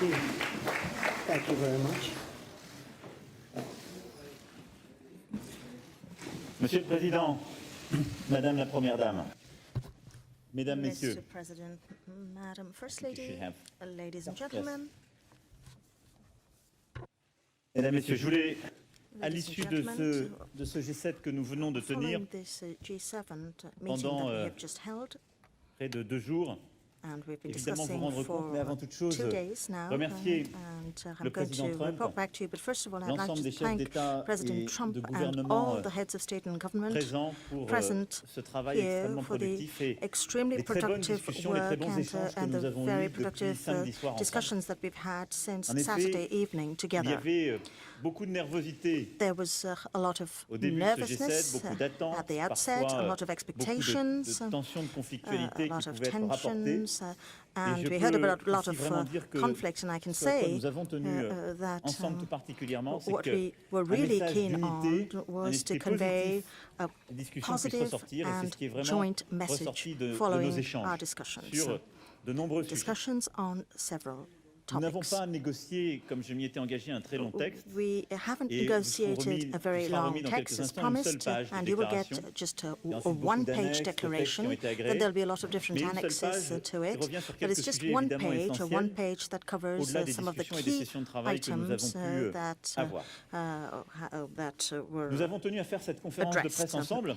Merci. Thank you very much. Monsieur le Président, Madame la Première Dame, Mesdames, Messieurs, Mr. President, Madam First you should Lady, have- ladies and Yes. gentlemen, Mesdames, Messieurs, je voulais, à Ladies and l'issue gentlemen, de ce G7 que nous venons de tenir following this G7 meeting pendant, that we have just held, près de 2 jours, and we've been évidemment vous discussing rendre compte, mais avant for toute chose, 2 days now, remercier and le I'm going président to Trump, report back to you. But first of all, I'd like l'ensemble des to chefs thank d'État et President Trump de and gouvernement all the heads of state and government présents pour present ce travail here extrêmement for the productif et extremely les très bonnes productive discussions, les très work bons échanges que and nous the avons very eus depuis productive samedi soir ensemble. discussions that we've had since En effet, Saturday evening Il y together. avait beaucoup de nervosité There was a lot of au début de ce nervousness G7, beaucoup d'attentes, at the outset, parfois a lot of beaucoup expectations, de tensions, de a conflictualité lot qui of pouvaient être rapportées. tensions, and je we heard peux about a lot aussi of vraiment dire que conflict, and I can ce à quoi say nous avons tenu that ensemble tout particulièrement, c'est what we were qu'un really message keen d'unité, on un was to esprit convey positif, a des discussions puissent positive ressortir, et c'est and ce qui est vraiment joint message ressorti de nos following our échanges discussions. sur de nombreux sujets. Discussions on several Nous n'avons topics. pas négocié, comme je m'y étais engagé, un très long texte. We haven't Et negotiated a very vous sera long remis dans text quelques as instants une seule promised, page de and you will get déclaration. just Il y a a ensuite beaucoup one-page d'annexes, de textes qui ont declaration. été agréés. Then there'll be a lot of different Mais une seule annexes page to qui it. revient sur But quelques it's just sujets one évidemment page, essentiels, one page that covers au-delà des some of the discussions et des key sessions de travail que nous items avons pu avoir. that were Nous avons tenu à faire cette conférence de addressed. presse ensemble.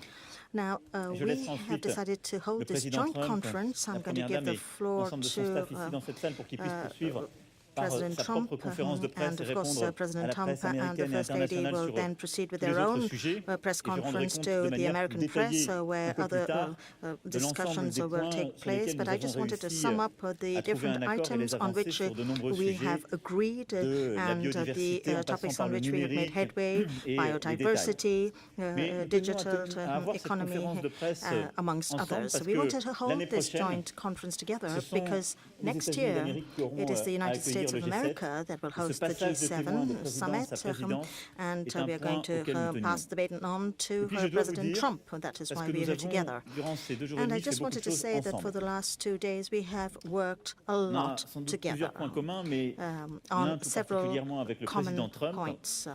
Now, Je we laisse have ensuite decided to le hold this président joint Trump, conference. la I'm going to Première give Dame the et floor l'ensemble de son staff ici dans cette salle pour qu'ils puissent poursuivre par President sa Trump, propre conférence de presse and et of course, répondre à President la Trump presse and the américaine et First Lady internationale will sur then proceed with tous les their autres own sujets. press Et je rendrai conference compte to de the manière American détaillée press, where un peu plus other tard de l'ensemble discussions des will points take sur place. lesquels But nous I avons just wanted to réussi sum up the à trouver different un accord et items les on avancer which sur de nombreux we sujets, have agreed de la and biodiversité en the topics passant par on le which we have made numérique headway, et biodiversity, Mais nous tenions digital à avoir cette economy, conférence de presse amongst ensemble others. parce We que wanted to hold l'année this prochaine, joint conference together ce sont because les next États-Unis year d'Amérique qui auront it is the à United accueillir States le of G7. America that will Et ce host the passage de témoin de G7 présidence summit, à présidence and est un we are point going to auquel nous tenions. pass the baton on to Et puis je dois vous President dire, Trump. That is parce why que we are nous here avons, together. durant ces 2 jours et And I demi, fait just beaucoup wanted de to choses say that for ensemble. the last 2 days we have worked a On a lot sans doute together plusieurs points communs, mais on l'un tout several particulièrement avec le common président Trump. points.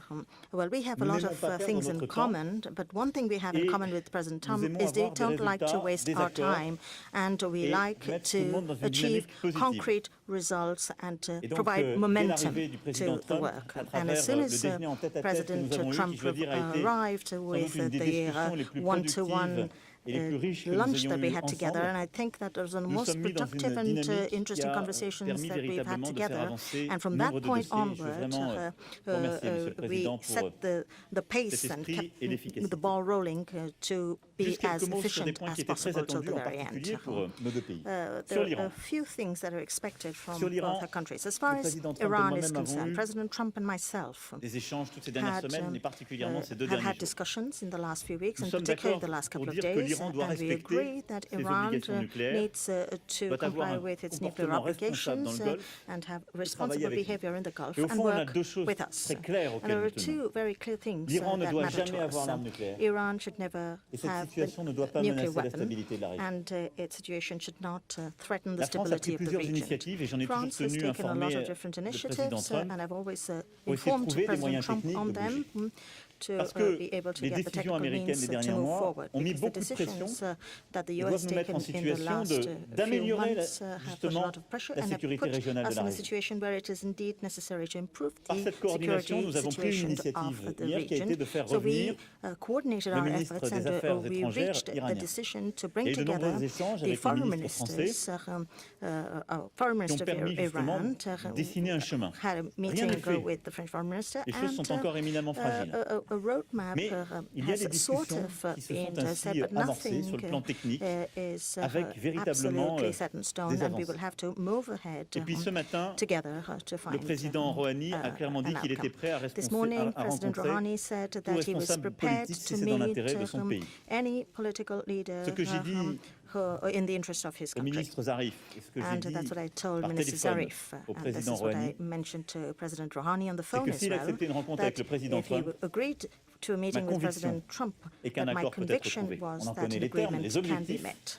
Well, we have a Nous lot n'aimons of pas perdre things in notre temps common, but one thing we have in et common with President nous Trump aimons is they avoir des don't like to résultats, waste des our accords time, and we et like mettre tout le to monde dans une achieve dynamique positive. concrete results and Et donc, provide dès momentum l'arrivée du président to the Trump, work. à And as travers soon le as déjeuner en tête-à-tête que President nous avons eu, Trump qui, je dois dire, a été arrived sans with doute une des the discussions les plus one-to-one productives et les plus riches que nous lunch ayons that we eues had together, ensemble, and I think that was the nous most sommes mis dans productive une and dynamique qui interesting a conversations permis that we've had véritablement de faire together. avancer And from nombre that de point dossiers. Je veux onward, vraiment remercier Monsieur le we Président pour set the pace cet and esprit kept et l'efficacité. the ball rolling to be Juste as quelques mots sur des efficient points qui as étaient très possible till attendus, the en very end. particulier pour nos deux pays. Sur There are l'Iran. a few things that are expected from Sur l'Iran, both our countries. As far le as président Trump et Iran moi-même is avons concerned, eu President Trump and myself des échanges toutes ces dernières semaines, et particulièrement ces 2 have derniers had jours. discussions in the last few weeks, Nous and sommes particularly d'accord the last couple pour of dire que days, l'Iran doit and we respecter agree that ses Iran obligations nucléaires, needs to doit avoir comply un with its nuclear comportement responsable dans obligations le Golfe, and have travailler responsible avec nous. behavior in the Gulf Et au and fond, on a work 2 choses with us. très claires And auxquelles there nous are tenons. 2 very clear things L'Iran ne that doit matter jamais to us. avoir l'arme nucléaire. Iran should never Et cette have situation ne doit pas nuclear menacer la weapon, stabilité de la région. and its situation should not threaten the La France a stability pris of the plusieurs region. initiatives et j'en ai toujours France has tenu taken a lot informer of different le initiatives, président Trump and I've always pour essayer de informed trouver des President moyens Trump techniques on de them bouger. to Parce que be able to les get the décisions technical américaines means des to derniers move mois forward, ont mis because the beaucoup de pression decisions that the et US doivent nous mettre taken en in the situation last few d'améliorer months have put a justement lot of pressure la and have sécurité put régionale de us la in a région. situation where it is indeed necessary to improve Par the cette coordination, security nous avons pris une situation initiative of the hier qui a été region. de faire So we revenir coordinated le our ministre efforts, des and Affaires we étrangères reached the iranien. decision to Il y bring a eu de together nombreux échanges the avec le foreign ministre ministers, foreign qui ont minister of permis justement Iran de dessiner un chemin. had a Rien meeting n'est fait. with the French foreign minister, Les choses sont and encore éminemment fragiles. a roadmap Mais il y a has des sort discussions of qui se been sont set, ainsi but amorcées nothing sur le plan technique is avec véritablement absolutely set in stone, des and we avancées. will have to move ahead Et puis ce matin, together to find le président Rouhani a clairement dit an qu'il était outcome. prêt à This morning, President rencontrer Rouhani said tout that he was responsable prepared politique si to c'est dans meet l'intérêt de son pays. any political leader Ce que j'ai dit in the interest of his au country. ministre Zarif et ce que j'ai And dit that's what I told par Minister téléphone Zarif, au and this président is what I Rouhani, mentioned to President Rouhani on the c'est phone que as s'il well, acceptait une rencontre avec that le président if he Trump, agreed to a meeting with conviction President Trump, est qu'un that my accord peut être conviction trouvé. was On en that connaît an les termes, agreement les can be objectifs. met.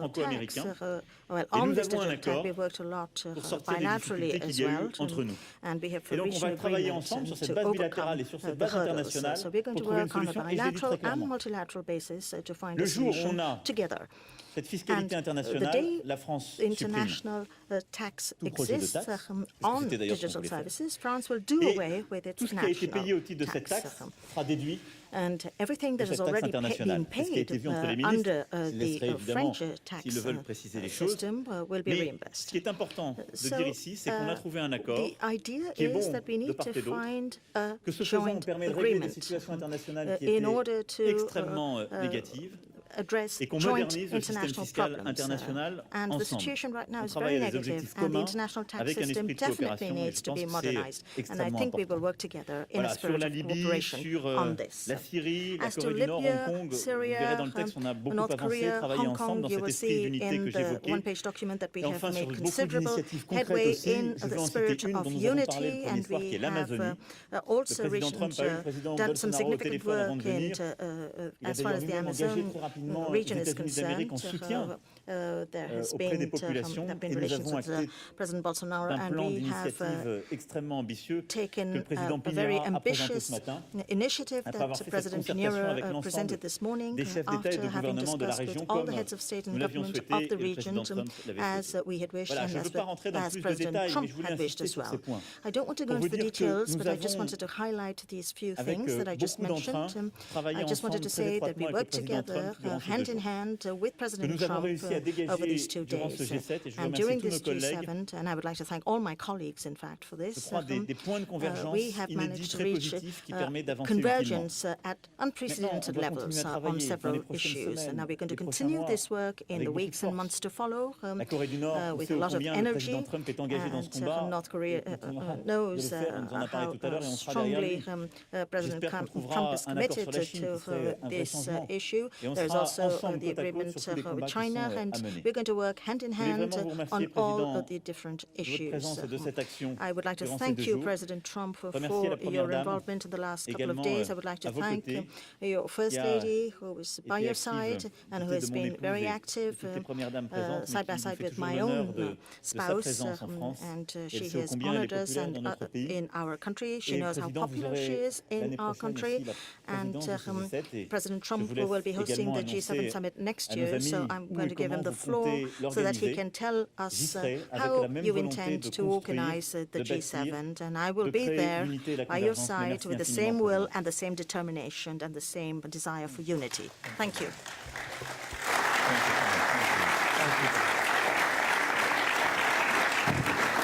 franco-américain. Well, Et on nous this avons un digital tax, accord we worked a lot pour sortir des bilaterally difficultés as qu'il y a eu well, entre nous. and we have Et donc, on reached va an travailler agreement ensemble sur cette to base overcome bilatérale et sur cette the base hurdles. internationale So we're going pour to trouver une work on a solution. Et je l'ai dit bilateral très and clairement. multilateral basis to find Le a jour où solution on a together. cette fiscalité And the internationale, day la France supprime international tax tout projet de exists taxe, on parce que c'était d'ailleurs son digital financial les faire. services, France will do Et away with tout its ce qui a été payé au titre de cette national taxe sera déduit and everything de that has cette taxe already internationale. been C'est ce qui a été paid vu entre les ministres. under Je laisserai the évidemment, French tax s'ils le veulent, préciser les choses. system will be Mais ce reimbursed. qui est important de So, dire ici, c'est qu'on a trouvé un accord the idea qui est is bon that we de need part to et d'autre, find a que ce faisant, on joint permet de régler des agreement situations internationales qui in order étaient to extrêmement négatives address et qu'on joint modernise le système international fiscal problems. international And the ensemble. situation right now On is travaille very à des negative, objectifs and the communs international tax avec un system esprit de definitely coopération et needs je to pense be que modernized. c'est And I extrêmement think we important. will work together in a Voilà, sur spirit la of Libye, cooperation sur on this. la Syrie, la As to Corée du Nord, Hong Libya, Kong, vous Syria, verrez dans le texte, on a beaucoup North avancé, Korea, travaillé Hong ensemble Kong, dans you cet will esprit see d'unité in que the j'évoquais. one-page document that we Et enfin, have sur made beaucoup considerable d'initiatives concrètes headway aussi, in je veux the en spirit citer une of dont nous avons parlé le unity, 1er and soir, qui est we have l'Amazonie. Le also président Trump a eu le recently président done some Bolsonaro au significant téléphone avant work de venir. Il a as far d'ailleurs as the lui-même engagé Amazon très rapidement region les is États-Unis d'Amérique en concerned. soutien There has auprès des been populations there have been et nous relations avons with acté President Bolsonaro, d'un and plan we have d'initiative extrêmement ambitieux que le taken président a very Pinera a présenté ambitious ce matin. initiative Après avoir that fait cette President concertation avec Pinera l'ensemble presented this morning des chefs d'État et after de having gouvernement de la discussed with région all comme the heads of state nous and l'avions government souhaité of et the le region, président Trump l'avait as souhaité. we had wished Voilà, and je ne veux pas rentrer dans as plus de President détails, mais Trump je voulais had wished insister as sur well. ces points. I don't want to go Pour into vous the dire que details, nous but I just avons, wanted to highlight these few avec things that I just beaucoup d'entrain, mentioned. travaillé I just wanted ensemble to très say that we étroitement avec le worked président together Trump durant ces hand 2 in jours. hand with Que President nous avons Trump réussi à over dégager these 2 durant ce days. G7 et je And remercie during tous nos this collègues. G7, and I would like to thank all my colleagues, in fact, for Je this. crois des points de convergence We have inédits, managed to très reach positifs qui permettent d'avancer utilement. convergence at unprecedented Maintenant, on doit levels continuer à on travailler dans les several prochaines issues. semaines, And now we're going to les prochains continue mois, this work in avec the beaucoup de weeks and force. months to follow La Corée du Nord, on with sait a ô lot of combien le energy. président Trump est engagé dans ce And combat. North Korea Il continuera de le knows faire, il nous en a parlé how tout à l'heure et on sera derrière strongly lui. President J'espère qu'on Trump trouvera is un accord committed sur la Chine qui to serait un vrai this changement. issue. Et on There is sera also ensemble the côte à côte agreement sur tous les with combats qui China, sont à and mener. we're going to work hand in Je voulais hand vraiment vous remercier, on all Président, of the different de votre issues. présence et de cette action I would like to durant ces thank 2 you, jours. President Trump, for Remercier la Première your Dame, involvement in the last couple of également days. I would like to à vos thank côtés, your First qui a Lady, who is by été your active side and who côté has de mon been épouse very et active toutes les premières dames présentes, mais side by qui nous side fait with toujours my l'honneur own de sa spouse, présence en France. and Et elle she sait ô has combien elle est honored us populaire and dans notre pays. in our country. She Et knows how Président, vous popular she aurez is in l'année our prochaine country. aussi la And présidence de ce G7 et President je Trump vous laisse will be hosting également the G7 annoncer summit next à nos year, so amis I'm où going et to give him comment the vous floor comptez so that he l'organiser. can tell J'y us serai avec how la même you volonté intend de to construire, organize the de bâtir, G7, and I will de be créer there l'unité et la by your convergence. side Merci with the infiniment, same will Président. and the same determination and the same desire for unity. Thank you.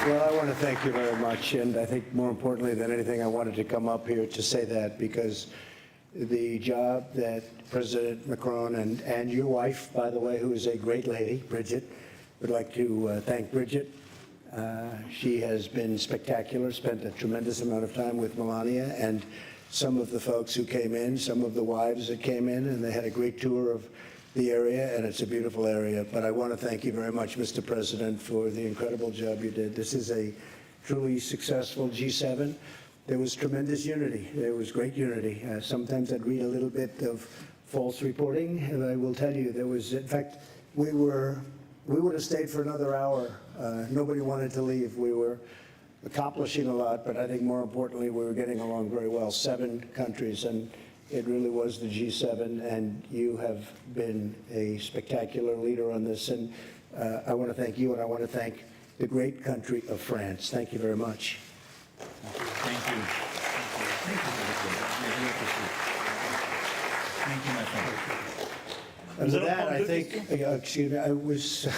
Well, I want to thank you very much, and I think more importantly than anything, I wanted to come up here to say that because the job that President Macron and your wife, by the way, who is a great lady, Bridget, would like to thank Bridget. She has been spectacular, spent a tremendous amount of time with Melania and some of the folks who came in, some of the wives that came in, and they had a great tour of the area, and it's a beautiful area. But I want to thank you very much, Mr. President, for the incredible job you did. This is a truly successful G7. There was tremendous unity. There was great unity. Sometimes I'd read a little bit of false reporting, and I will tell you there was, in fact, we would have stayed for another hour. Nobody wanted to leave. We were accomplishing a lot, but I think more importantly, we were getting along very well. 7 countries, and it really was the G7, and you have been a spectacular leader on this. And I want to thank you, and I want to thank the great country of France. Thank you very much. Thank you. Thank you, my friend. And Nous with allons that, prendre I deux think, questions. excuse me, I was,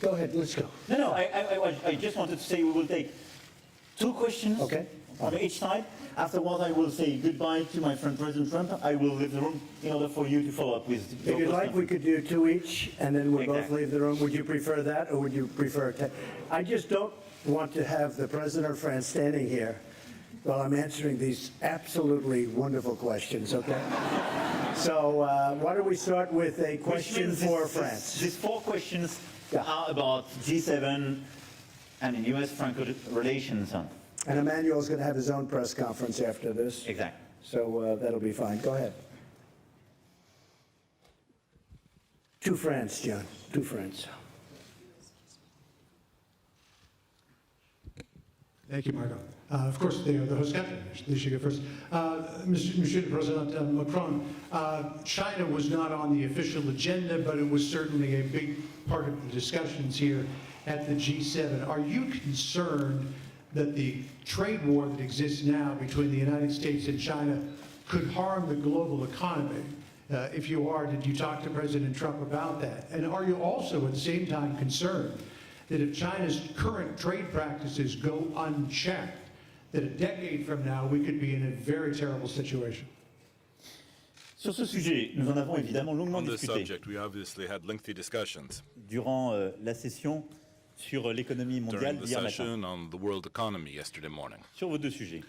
go ahead, let's go. No, I just wanted to say we will take 2 questions Okay. on each side. Afterwards, I will say goodbye to my friend President Trump. I will leave the room in order for you to follow up with your If you'd like, we question. could do 2 each, and then we'll both Exactly. leave the room. Would you prefer that, or would you prefer 10? I just don't want to have the President of France standing here while I'm answering these absolutely wonderful questions, okay? So why don't we start with a Which question means for this- France? These 4 questions Yeah. are about G7 and in US-Franco relations. And Emmanuel's going to have his own press conference after this, Exactly. so that'll be fine. Go ahead. To France, John, to France. Thank you, Marco. Of course, the host country, they should go first. Monsieur le President Macron, China was not on the official agenda, but it was certainly a big part of the discussions here at the G7. Are you concerned that the trade war that exists now between the United States and China could harm the global economy? If you are, did you talk to President Trump about that? And are you also at the same time concerned that if China's current trade practices go unchecked, that a decade from now we could be in a very terrible situation? Sur ce sujet, nous en avons évidemment longuement On this discuté subject, we obviously had lengthy discussions durant la session sur l'économie mondiale during the d'hier matin, session on the world economy yesterday morning, sur vos deux sujets.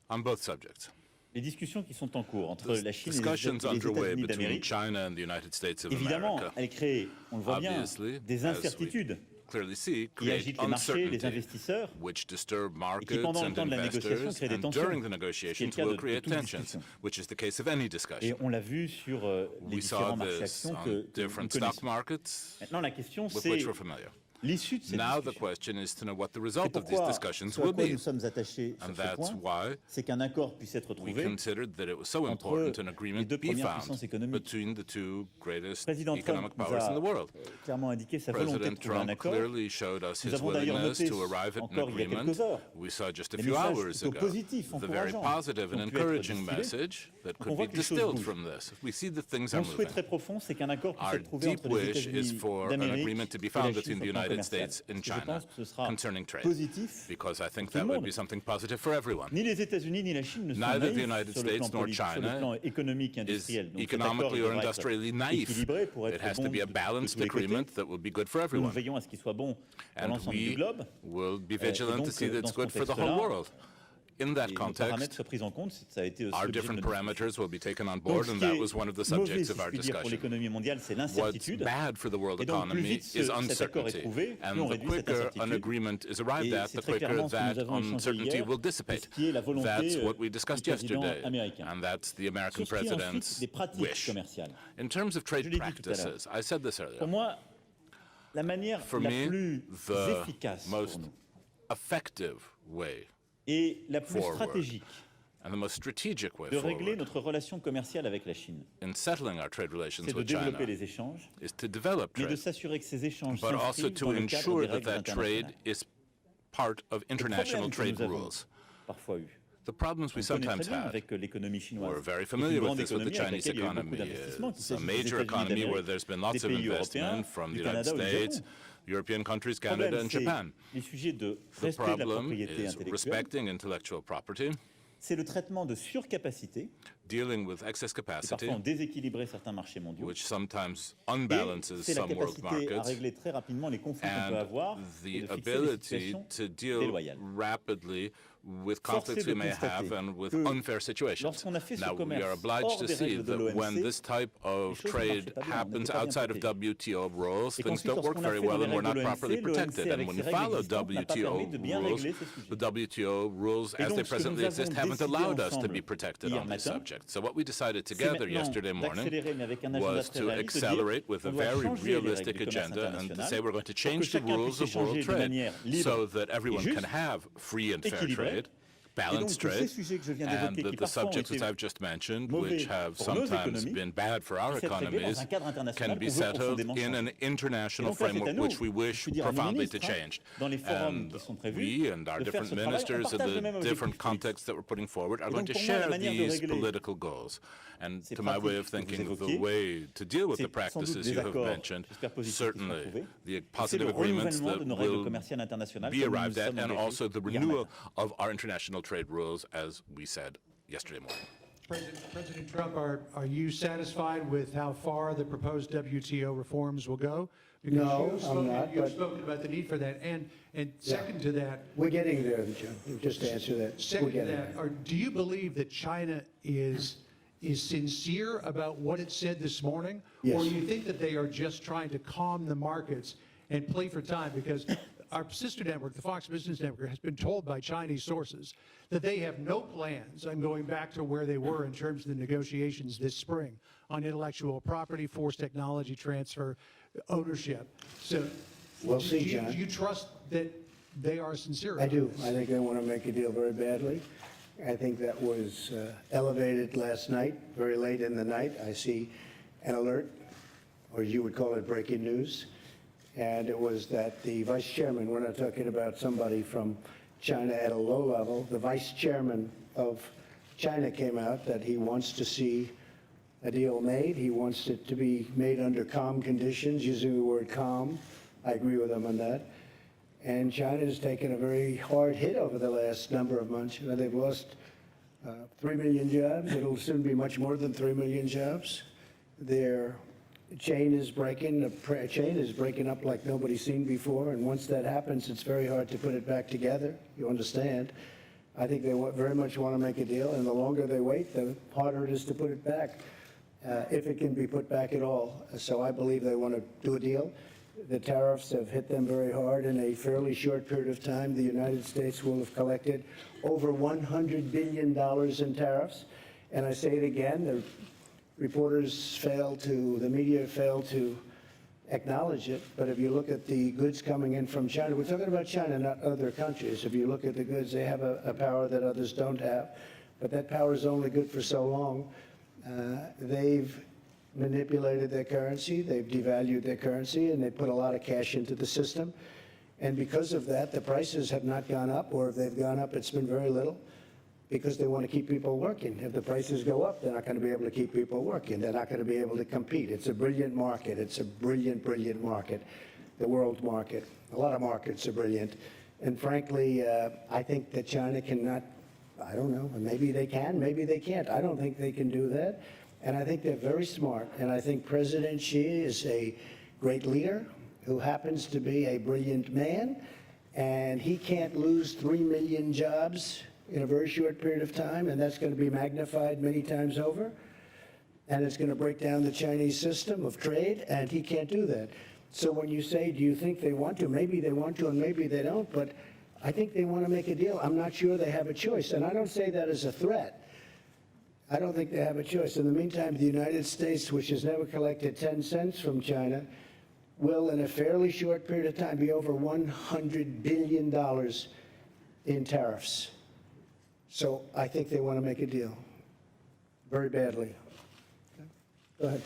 on both subjects. Les discussions qui sont en cours entre la Chine et Discussions les underway États-Unis between d'Amérique, China and the United States of évidemment, America elles créent, on le voit bien, obviously, des as we incertitudes clearly see, qui create agitent les marchés, les uncertainty, investisseurs, which disturb et qui markets pendant le and temps de la négociation investors, créent des and tensions, during the ce qui est le negotiations cas will de create toute tensions, discussion. which is the case of any Et discussion. on l'a vu sur les We saw différents marchés this actions on que nous different connaissons. stock markets Maintenant, la question, with c'est which we're familiar. l'issue de cette Now the discussion. question is to know what the C'est result of these pourquoi discussions ce à will quoi be. nous sommes attachés And sur ce that's point, why c'est qu'un accord puisse être we trouvé. considered that it was so entre important an les agreement deux be premières found puissances économiques. between the two greatest Le président economic Trump nous powers in a the world. clairement indiqué sa volonté de President trouver un Trump accord. clearly showed us Nous his avons d'ailleurs willingness noté to arrive at an encore il y a agreement. quelques heures We saw just a des few messages hours plutôt ago positifs, the very encourageants positive qui and ont pu être encouraging distillés. message that Donc on could voit be que les choses distilled bougent. from this. We see that things are Mon souhait moving. très profond, c'est qu'un accord puisse Our être trouvé deep entre les wish is États-Unis for an d'Amérique agreement to be et la found Chine between the sur le plan United commercial. States and Parce que je China pense que ce sera concerning trade, positif. because I think tout le that would monde. be something positive for everyone. Ni les États-Unis ni la Chine ne sont Neither the naïfs United sur le plan States nor politique, sur le China plan économique et is industriel. Donc cet accord economically or devra être industrially naive. équilibré pour It être has bon to be a de balanced tous les côtés. agreement that will be good for Nous everyone. veillons à ce qu'il soit bon pour And l'ensemble du we globe. will be Et vigilant donc, to see that dans it's ce good for the whole contexte-là, world. In that Et nos paramètres context, pris en compte, ça a été aussi our l'objet de different notre discussion. parameters will be taken on Donc, board, ce and qui that est was one of the mauvais, subjects si of je our puis dire, pour discussion. l'économie mondiale, c'est What's l'incertitude. bad for the world Et donc, plus economy vite is cet accord est uncertainty. trouvé, plus And on the réduit cette quicker an incertitude. agreement is arrived Et at, c'est the très quicker clairement ce que that nous avons échangé uncertainty hier, will et dissipate. ce qui est la volonté That's what we discussed du président yesterday, américain. and that's the American Sur ce qui est ensuite president's des pratiques wish. commerciales. In terms of Je trade l'ai dit tout à l'heure. practices, I said this earlier. Pour moi, la manière For la me, plus the efficace pour most nous effective way et la plus forward stratégique and the most strategic way de régler forward notre relation commerciale avec la Chine, in settling our trade relations c'est de with développer China les échanges, is to develop mais de trade, s'assurer que ces échanges but also s'inscrivent to dans le cadre ensure des that règles that trade internationales. is part of Le international problème que trade nous avons rules. parfois eu, The problems we on connaît sometimes très bien had. avec l'économie chinoise, We're very qui est une familiar with grande this with the économie avec Chinese laquelle il y a eu beaucoup economy. d'investissements, qu'il It's a s'agisse des major États-Unis economy where d'Amérique, there's been lots des of pays européens, investment from the du United Canada ou du States, Japon. European countries, Le Canada, problème, and c'est Japan. les sujets de The respect de la problem propriété is intellectuelle, respecting intellectual property, c'est le traitement de surcapacité, dealing with excess qui capacity, parfois ont déséquilibré certains marchés mondiaux, which sometimes et unbalances c'est la some world capacité à markets, régler très rapidement les conflits qu'on peut and avoir et the de fixer les ability situations to deal déloyales. rapidly with Force conflicts est de we may have constater and with que unfair situations. lorsqu'on a fait ce Now, we commerce are obliged hors to des see règles de that when l'OMC, this type les of choses ne trade marchaient pas bien, on happens n'était pas bien outside of protégés. WTO rules, Et things qu'ensuite, don't work lorsqu'on a very fait well dans and les we're not règles de properly l'OMC, protected. avec And when ses you règles follow existantes, n'a pas permis de bien WTO rules, régler ces sujets. the WTO rules Et as donc, they ce que presently nous exist avons haven't décidé allowed us to ensemble be protected hier on this matin, subject. So what we decided c'est together maintenant yesterday morning d'accélérer, mais avec un agenda was très to réaliste, de dire accelerate with a on doit very changer les realistic règles du commerce agenda and to international say we're going to pour que change the chacun rules puisse of world échanger de trade manière libre so that everyone et can juste, have free and fair équilibrée. trade, Et donc, balanced tous ces trade, sujets que je viens and d'évoquer, qui that the parfois ont subjects été that I've just mentioned, mauvais which have pour nos sometimes économies, been bad for our puissent être réglés economies, dans un cadre international can be qu'on veut settled profondément in an changer. international Et donc là, c'est à framework nous, which we je wish peux dire à nos profoundly to ministres, changed. dans les forums And qui sont prévus, we and our de faire different ce travail. On ministers of partage le the même different objectif. contexts that we're putting forward are Et going donc, to pour moi, la share manière de these régler political goals. And ces to my way of pratiques que thinking, vous the évoquiez, way to deal with the c'est sans doute practices des you have accords, mentioned, j'espère positifs, qui seront certainly trouvés. the Et c'est positive le agreements renouvellement that de nos règles will commerciales internationales be comme nous arrived nous at, sommes and engagés also the hier renewal matin. of our international trade rules, as we said yesterday morning. President Trump, are you satisfied with how far the proposed WTO reforms will go? Because No, you've I'm spoken- not, You've but- spoken about the need for that, and second to that, We're getting there, Joe. Just to answer that, we're second to getting that, there. do you believe that China is sincere about what it said this morning? Or Yes. do you think that they are just trying to calm the markets and play for time? Because our sister network, the Fox Business Network, has been told by Chinese sources that they have no plans on going back to where they were in terms of the negotiations this spring on intellectual property, forced technology transfer, ownership. So We'll see, do John. you trust that they are sincere? I about do. this? I think they want to make a deal very badly. I think that was elevated last night, very late in the night. I see an alert, or you would call it breaking news, and it was that the vice chairman, we're not talking about somebody from China at a low level. The vice chairman of China came out that he wants to see a deal made. He wants it to be made under calm conditions, using the word calm. I agree with him on that. And China has taken a very hard hit over the last number of months. You know, they've lost 3 million jobs. It'll soon be much more than 3 million jobs. Their chain is breaking. The chain is breaking up like nobody's seen before. And once that happens, it's very hard to put it back together. You understand? I think they very much want to make a deal. And the longer they wait, the harder it is to put it back, if it can be put back at all. So I believe they want to do a deal. The tariffs have hit them very hard. In a fairly short period of time, the United States will have collected over $100 billion in tariffs. And I say it again, the media failed to acknowledge it. But if you look at the goods coming in from China, we're talking about China, not other countries. If you look at the goods, they have a power that others don't have. But that power is only good for so long. They've manipulated their currency, they've devalued their currency, and they put a lot of cash into the system. And because of that, the prices have not gone up, or if they've gone up, it's been very little, because they want to keep people working. If the prices go up, they're not going to be able to keep people working. They're not going to be able to compete. It's a brilliant market. It's a brilliant, brilliant market, the world market. A lot of markets are brilliant. And frankly, I think that China cannot, I don't know, maybe they can, maybe they can't. I don't think they can do that. And I think they're very smart. And I think President Xi is a great leader who happens to be a brilliant man. And he can't lose 3 million jobs in a very short period of time. And that's going to be magnified many times over. And it's going to break down the Chinese system of trade. And he can't do that. So when you say, do you think they want to? Maybe they want to and maybe they don't. But I think they want to make a deal. I'm not sure they have a choice. And I don't say that as a threat. I don't think they have a choice. In the meantime, the United States, which has never collected 10 cents from China, will, in a fairly short period of time, be over $100 billion in tariffs. So I think they want to make a deal very badly. Go ahead.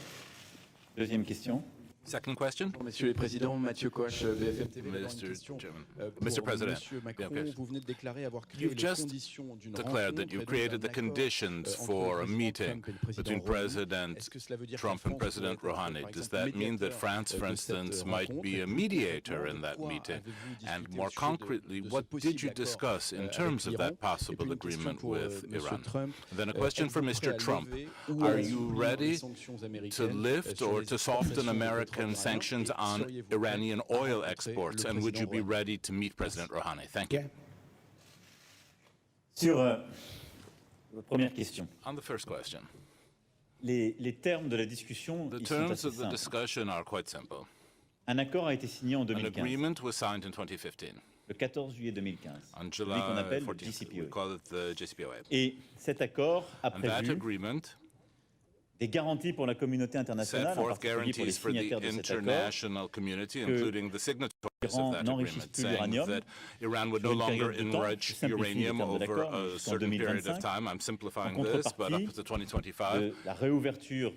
Deuxième question. Second question. Monsieur le Président, Mathieu Koch, BFM TV. Mr. Chairman. Mr. President, Monsieur Macron, yes. vous venez de déclarer avoir créé You've les just conditions d'une declared that you've rencontre et created the donc d'un conditions accord for a entre le meeting président Trump et le between président President Est-ce que cela veut dire que Trump la and France President pourrait être, Rouhani. par Does exemple, that mean that médiateur France, for de cette instance, might rencontre? be a Et plus mediator in concrètement, that de quoi meeting? avez-vous And discuté more au sujet concretely, de ce what did possible you accord, discuss in avec terms of l'Iran? that Et puis possible une question agreement pour, with Monsieur Iran? Trump. Then a question for Êtes-vous prêt Mr. à Trump. lever ou Are à you assouplir ready les sanctions to américaines, lift sur or les to soften exportations de American pétrole sanctions iranien? on Et seriez-vous prêt Iranian à oil rencontrer exports? le And would you président be Rouhani? ready to meet President Rouhani? Thank you. Okay. Sur votre première question, On the first question, les termes de la discussion the ils sont terms assez of the simples. discussion are quite simple. Un accord a été signé en An 2015, agreement was signed in 2015. le 14 juillet 2015, On celui qu'on July appelle le 14th, we JCPOA. call it the JCPOA. Et cet accord a And that prévu agreement des garanties pour la communauté set internationale, en forth particulier pour les guarantees for the signataires de cet accord, international community, including the signatories Iran of that n'enrichisse agreement, plus saying l'uranium that Iran would no sur une longer période de temps. enrich Je simplifie les uranium termes de over l'accord, mais a jusqu'en certain period of 2025, time. I'm en simplifying this, but up to 2025, de la réouverture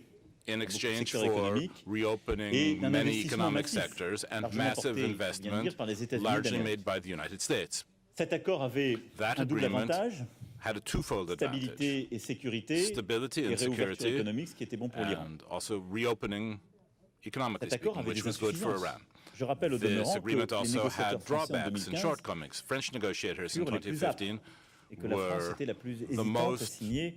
in exchange secteurs for économiques et reopening d'un many investissement economic massif, sectors and largement massive porté, je viens de investment, dire, par les États-Unis largely d'Amérique. made by the United States. Cet accord avait That un double agreement avantage, had a twofold advantage. stabilité et sécurité, Stability et and réouverture security, économique, ce qui était bon pour l'Iran. and also reopening economically Cet accord speaking, avait which des was good for insuffisances. Iran. Je rappelle au This demeurant que agreement les also négociateurs had français en drawbacks and 2015 shortcomings. French negotiators in furent les plus âpres 2015 et que la France were était la plus the hésitante à most signer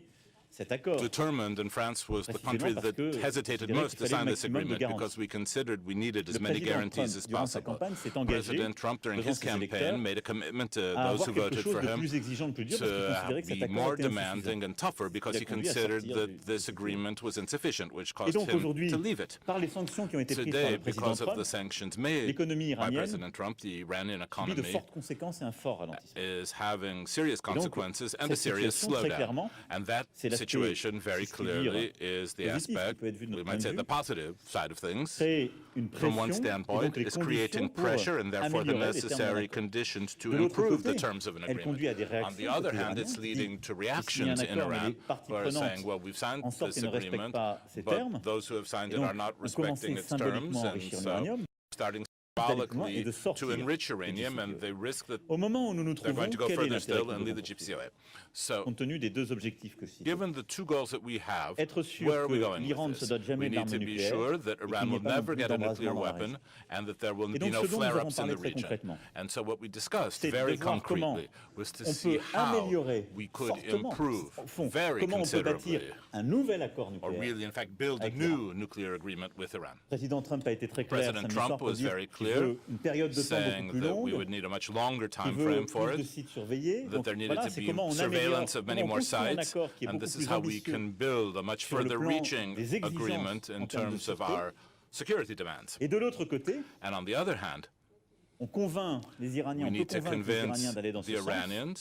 cet accord. determined, and France was the Précisément country parce that que hesited considérait most qu'il to fallait sign le this maximum de agreement garanties. because we considered we needed as Le many président guarantees Trump, as durant sa possible. campagne, s'est engagé President Trump, during devant his ses campaign, électeurs made a commitment to à those avoir who quelque voted chose for de him plus exigeant, de plus dur, parce qu'il to considérait que cet be accord more était insuffisant. demanding and tougher because Il a he conduit à considered sortir that du this agreement was insufficient, which Et caused donc him aujourd'hui, to leave it. par les sanctions qui ont été prises par Today, le président because of Trump, the sanctions made l'économie by iranienne President Trump, the Iranian subit de economy fortes conséquences et un fort ralentissement. is having serious donc, consequences and a cette serious situation, très slowdown. clairement, And that c'est l'aspect, situation very si je puis dire, clearly is the positif qui aspect, peut être vu de we notre might say point de the positive side of things. Créer une From one pression et standpoint, donc les is creating conditions pour pressure and therefore the améliorer les termes d'un necessary accord. conditions to De l'autre improve the côté, terms of an elle conduit à des agreement. On the réactions other côté hand, iranien it's qui leading to disent qu'il y a reactions un in accord, mais Iran les parties who are prenantes saying, well, we've signed en sorte this qu'elles ne respectent agreement, pas ces but termes. those who have signed Et it donc, are not on commençait respecting its terms, symboliquement à and enrichir so l'uranium. starting d'aller plus loin et symbolically de to sortir enrich du uranium, and JCPOA. they risk that Au moment où nous nous they're trouvons, going to go quel est further l'intérêt still que and nous leave the poursuivons, JCPOA. So, compte tenu des deux objectifs que je citais? given the two goals that we have, Être sûr where are we que going l'Iran ne with se this? dote jamais We need d'armes to be nucléaires sure that et qu'il Iran n'y ait will pas non never plus get a nuclear d'embrasement dans la weapon région. and that there will Et be donc, no ce dont nous avons flare-ups in parlé the très region. concrètement, And so what we discussed c'est very de voir comment concretely was to on see peut how améliorer we could fortement, improve au fond, very comment on peut considerably, bâtir un nouvel accord or nucléaire. really in fact build a avec new nuclear agreement with Iran. Le président Trump a été très clair President samedi Trump soir pour was dire very qu'il clear, veut une période de temps beaucoup saying plus that we longue, would need a much longer qu'il time veut frame for plus de it, sites surveillés. that Donc there needed voilà, to c'est be comment on améliore, surveillance of many comment on more construit un sites, accord qui est and beaucoup this is plus how we ambitieux can build a much sur le further plan reaching des exigences agreement in en termes de terms of sûreté. our security demands. Et de l'autre côté, And on the other hand, on convainc les Iraniens, we on peut need to convaincre les convince Iraniens d'aller dans the ce sens Iranians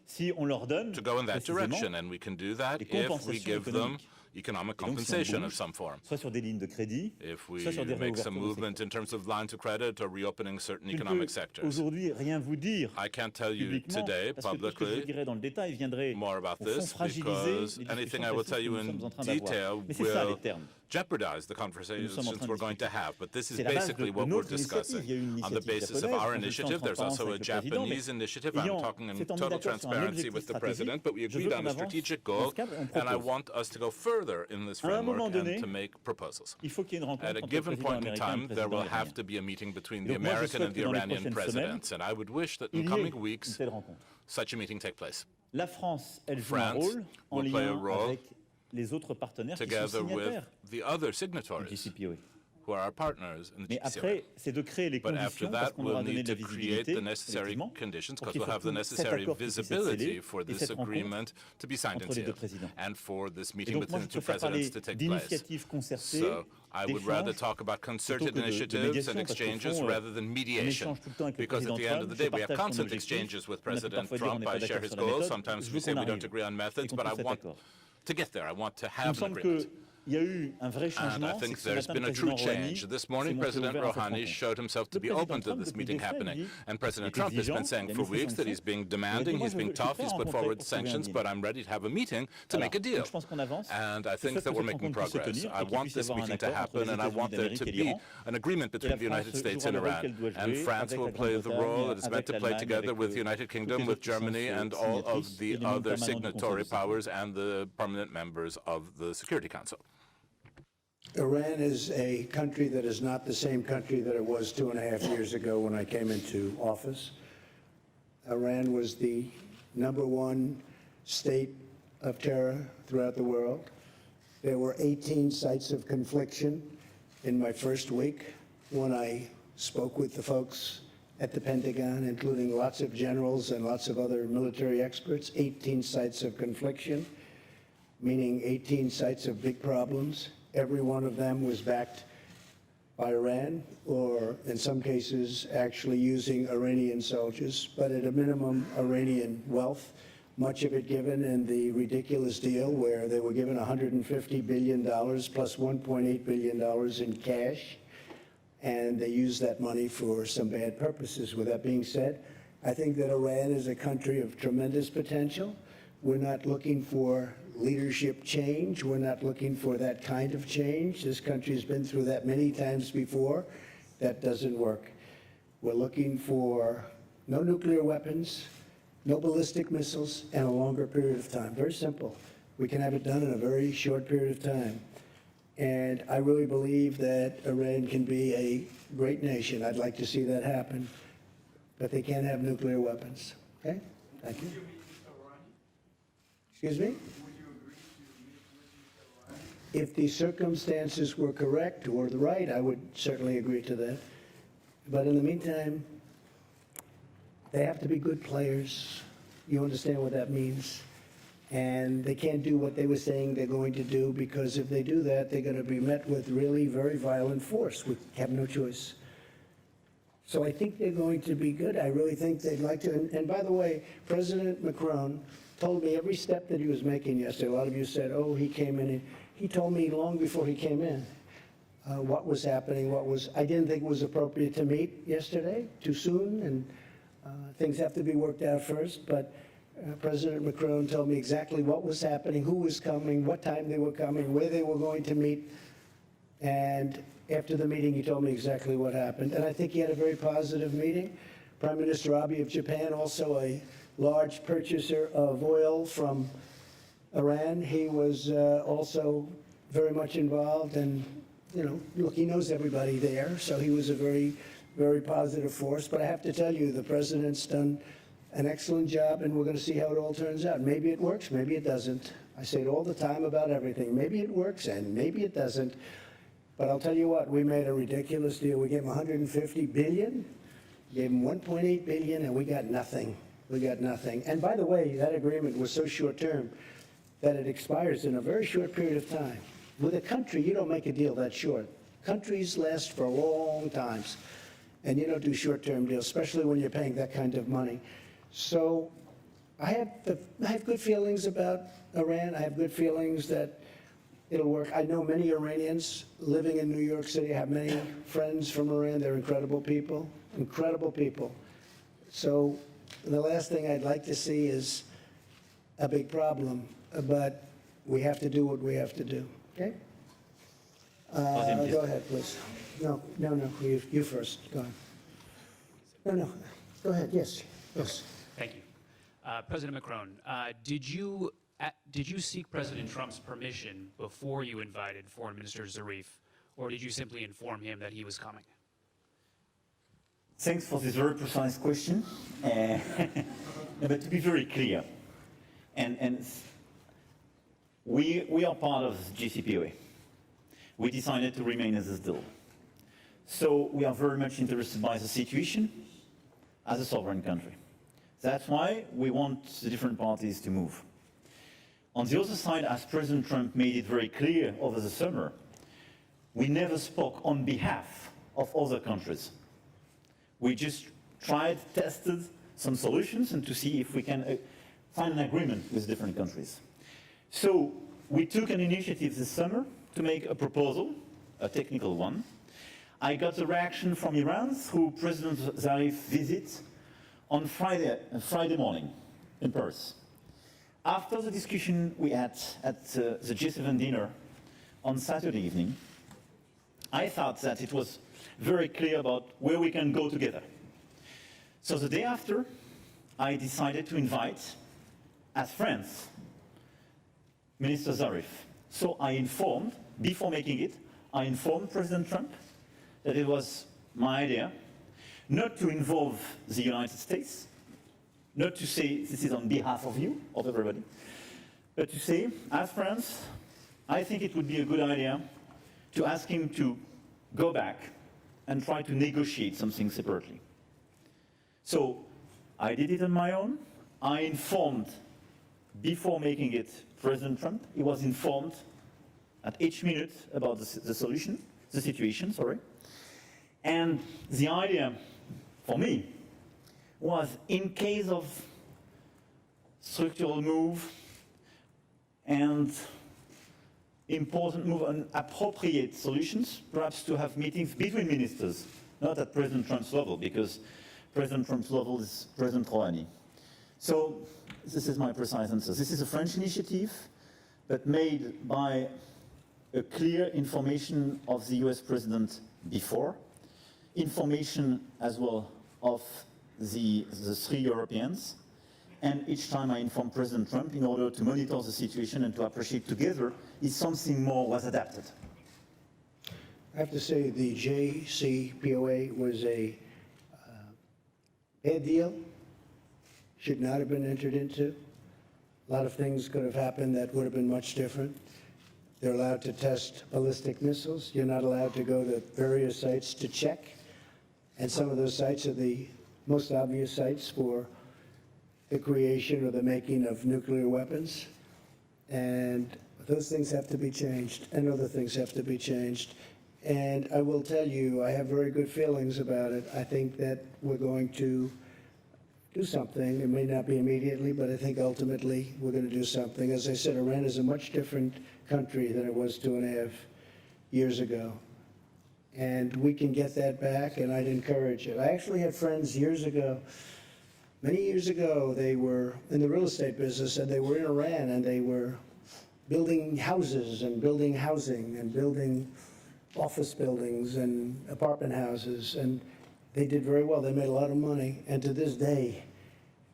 si on leur donne to go in that précisément direction, and we can do that des if we compensations give them économiques. economic Et donc, si on compensation bouge, of some form. soit sur des lignes de crédit, If we soit sur des make some réouvertures de movement in terms of lines of credit or reopening certain Je ne economic peux sectors. aujourd'hui rien vous dire I can't tell you publiquement, today, parce que tout ce que je vous publicly, dirai dans le détail viendrait more about au fond this, fragiliser because les anything discussions I will précises tell que you nous in sommes en train d'avoir. detail Mais c'est ça les will termes. jeopardize the Nous sommes en conversations train de we're going to discuter. have. But this is C'est la base basically de what we're notre initiative. discussing. Il y a une On the initiative basis of japonaise, our on le fait en initiative, there's transparence also a avec le président, Japanese mais initiative. I'm ayant talking in s'étant mis total d'accord sur un transparency objectif with the stratégique, president, but we je veux agreed on qu'on a avance strategic dans goal, ce cadre et on and I propose. want us to go further in this À un framework moment donné, and to make proposals. Il faut qu'il y ait une rencontre At a entre le given président point in américain et time, le there président will have iranien. to be a meeting between Et the donc, moi, je American souhaite and the que dans les Iranian prochaines semaines, presidents, and I would wish that Il in y ait coming une weeks, telle rencontre. such a meeting take place. La France, elle joue un France rôle en will play a lien role avec les autres partenaires qui sont together with signataires the other du signatories JCPOA. who are our partners in the Mais GCPOA. après, c'est de créer les But after conditions parce that, qu'on we'll aura donné need de la to create visibilité, the necessary effectivement, conditions pour because qu'il we'll have the surtout cet necessary accord puisse être visibility scellé for et this cette rencontre agreement to be signed and entre les deux sealed présidents. and for this Et meeting donc moi, between je the two préfère parler presidents to take place. d'initiatives concertées, So I would rather d'échanges, talk about concerted plutôt que de initiatives médiation, and parce qu'au exchanges fond, rather than on mediation. échange tout le temps avec le Because at président the end of the Trump, day, we je have partage son constant objectif. exchanges with On a pu President parfois dire on Trump. n'est pas I share d'accord his sur la goals. méthode. Sometimes Je we veux say qu'on we don't arrive agree on et methods, qu'on but I puisse être want d'accord. to get there. I want to Il me have an semble agreement. qu'il y a eu un vrai And changement. I c'est think que ce there's matin, been a le true président Rouhani change. This s'est morning, montré President ouvert à cette Rouhani rencontre. showed himself to Le be président open to Trump, this depuis meeting des semaines, happening. dit, And il President est Trump has exigeant, been saying il a for mis ses weeks that he's sanctions. being Il a dit, demanding, moi, he's je being suis tough, prêt à he's put rencontrer forward pour trouver un sanctions, deal. but I'm ready to have a meeting to Alors, make a deal. donc je pense qu'on avance. And I Je think souhaite that que we're cette making rencontre puisse se progress. tenir I et qu'il want puisse y this avoir un meeting to accord entre happen, les and I want there États-Unis to d'Amérique et be l'Iran. an agreement Et between la the United France States jouera and le rôle Iran. qu'elle doit And jouer France avec will la play the role that it's Grande-Bretagne, meant to avec play l'Allemagne, together avec with the United toutes Kingdom, les with autres puissances Germany, and all of signatrices the et les membres other permanents du Conseil de signatory sécurité. powers and the permanent members of the Security Council. Iran is a country that is not the same country that it was 2.5 years ago when I came into office. Iran was the #1 state of terror throughout the world. There were 18 sites of confliction in my first week when I spoke with the folks at the Pentagon, including lots of generals and lots of other military experts. 18 sites of confliction, meaning 18 sites of big problems. Every one of them was backed by Iran, or in some cases actually using Iranian soldiers, but at a minimum Iranian wealth, much of it given in the ridiculous deal where they were given $150 billion plus $1.8 billion in cash, and they used that money for some bad purposes. With that being said, I think that Iran is a country of tremendous potential. We're not looking for leadership change. We're not looking for that kind of change. This country has been through that many times before. That doesn't work. We're looking for no nuclear weapons, no ballistic missiles, and a longer period of time. Very simple. We can have it done in a very short period of time. And I really believe that Iran can be a great nation. I'd like to see that happen. But they can't have nuclear weapons. Okay? Thank you. Excuse me? If the circumstances were correct or the right, I would certainly agree to that. But in the meantime, they have to be good players. You understand what that means? And they can't do what they were saying they're going to do, because if they do that, they're going to be met with really very violent force. We have no choice. So I think they're going to be good. I really think they'd like to. And by the way, President Macron told me every step that he was making yesterday. A lot of you said, oh, he came in. He told me long before he came in what was happening, I didn't think it was appropriate to meet yesterday, too soon, and things have to be worked out first. But President Macron told me exactly what was happening, who was coming, what time they were coming, where they were going to meet. And after the meeting, he told me exactly what happened, and I think he had a very positive meeting. Prime Minister Abe of Japan, also a large purchaser of oil from Iran, he was also very much involved, and, you know, look, he knows everybody there, so he was a very, very positive force. But I have to tell you, the president's done an excellent job, and we're going to see how it all turns out. Maybe it works, maybe it doesn't. I say it all the time about everything. Maybe it works, and maybe it doesn't. But I'll tell you what, we made a ridiculous deal. We gave him $150 billion, gave him $1.8 billion, and we got nothing. We got nothing. And by the way, that agreement was so short-term that it expires in a very short period of time. With a country, you don't make a deal that short. Countries last for long times, and you don't do short-term deals, especially when you're paying that kind of money. So I have good feelings about Iran. I have good feelings that it'll work. I know many Iranians living in New York City. I have many friends from Iran. They're incredible people, incredible people. So the last thing I'd like to see is a big problem, but we have to do what we have to do, okay? Go ahead, please. No, you first, go ahead. No, go ahead, yes. Thank you. President Macron, did you seek President Trump's permission before you invited Foreign Minister Zarif, or did you simply inform him that he was coming? Thanks for this very precise question. But to be very clear, and we are part of JCPOA. We decided to remain as a deal. So we are very much interested by the situation as a sovereign country. That's why we want the different parties to move. On the other side, as President Trump made it very clear over the summer, we never spoke on behalf of other countries. We just tested some solutions and to see if we can find an agreement with different countries. So we took an initiative this summer to make a proposal, a technical one. I got a reaction from Iran through President Zarif's visit on Friday morning in Paris. After the discussion we had at the G7 dinner on Saturday evening, I thought that it was very clear about where we can go together. So the day after, I decided to invite, as friends, Minister Zarif. So I informed, before making it, I informed President Trump that it was my idea not to involve the United States, not to say this is on behalf of you, of everybody, but to say, as friends, I think it would be a good idea to ask him to go back and try to negotiate something separately. So I did it on my own. I informed, before making it, President Trump. He was informed at each minute about the situation. And the idea for me was, in case of structural move and important move on appropriate solutions, perhaps to have meetings between ministers, not at President Trump's level, because President Trump's level is President Rouhani. So this is my precise answer. This is a French initiative, but made by a clear information of the US President before, information as well of the three Europeans, and each time I inform President Trump in order to monitor the situation and to appreciate together if something more was adapted. I have to say the JCPOA was a bad deal, should not have been entered into. A lot of things could have happened that would have been much different. They're allowed to test ballistic missiles. You're not allowed to go to various sites to check. And some of those sites are the most obvious sites for the creation or the making of nuclear weapons. And those things have to be changed, and other things have to be changed. And I will tell you, I have very good feelings about it. I think that we're going to do something. It may not be immediately, but I think ultimately we're going to do something. As I said, Iran is a much different country than it was 2.5 years ago. And we can get that back, and I'd encourage it. I actually had friends years ago, many years ago, they were in the real estate business, and they were in Iran, and they were building houses and building housing and building office buildings and apartment houses, and they did very well. They made a lot of money, and to this day,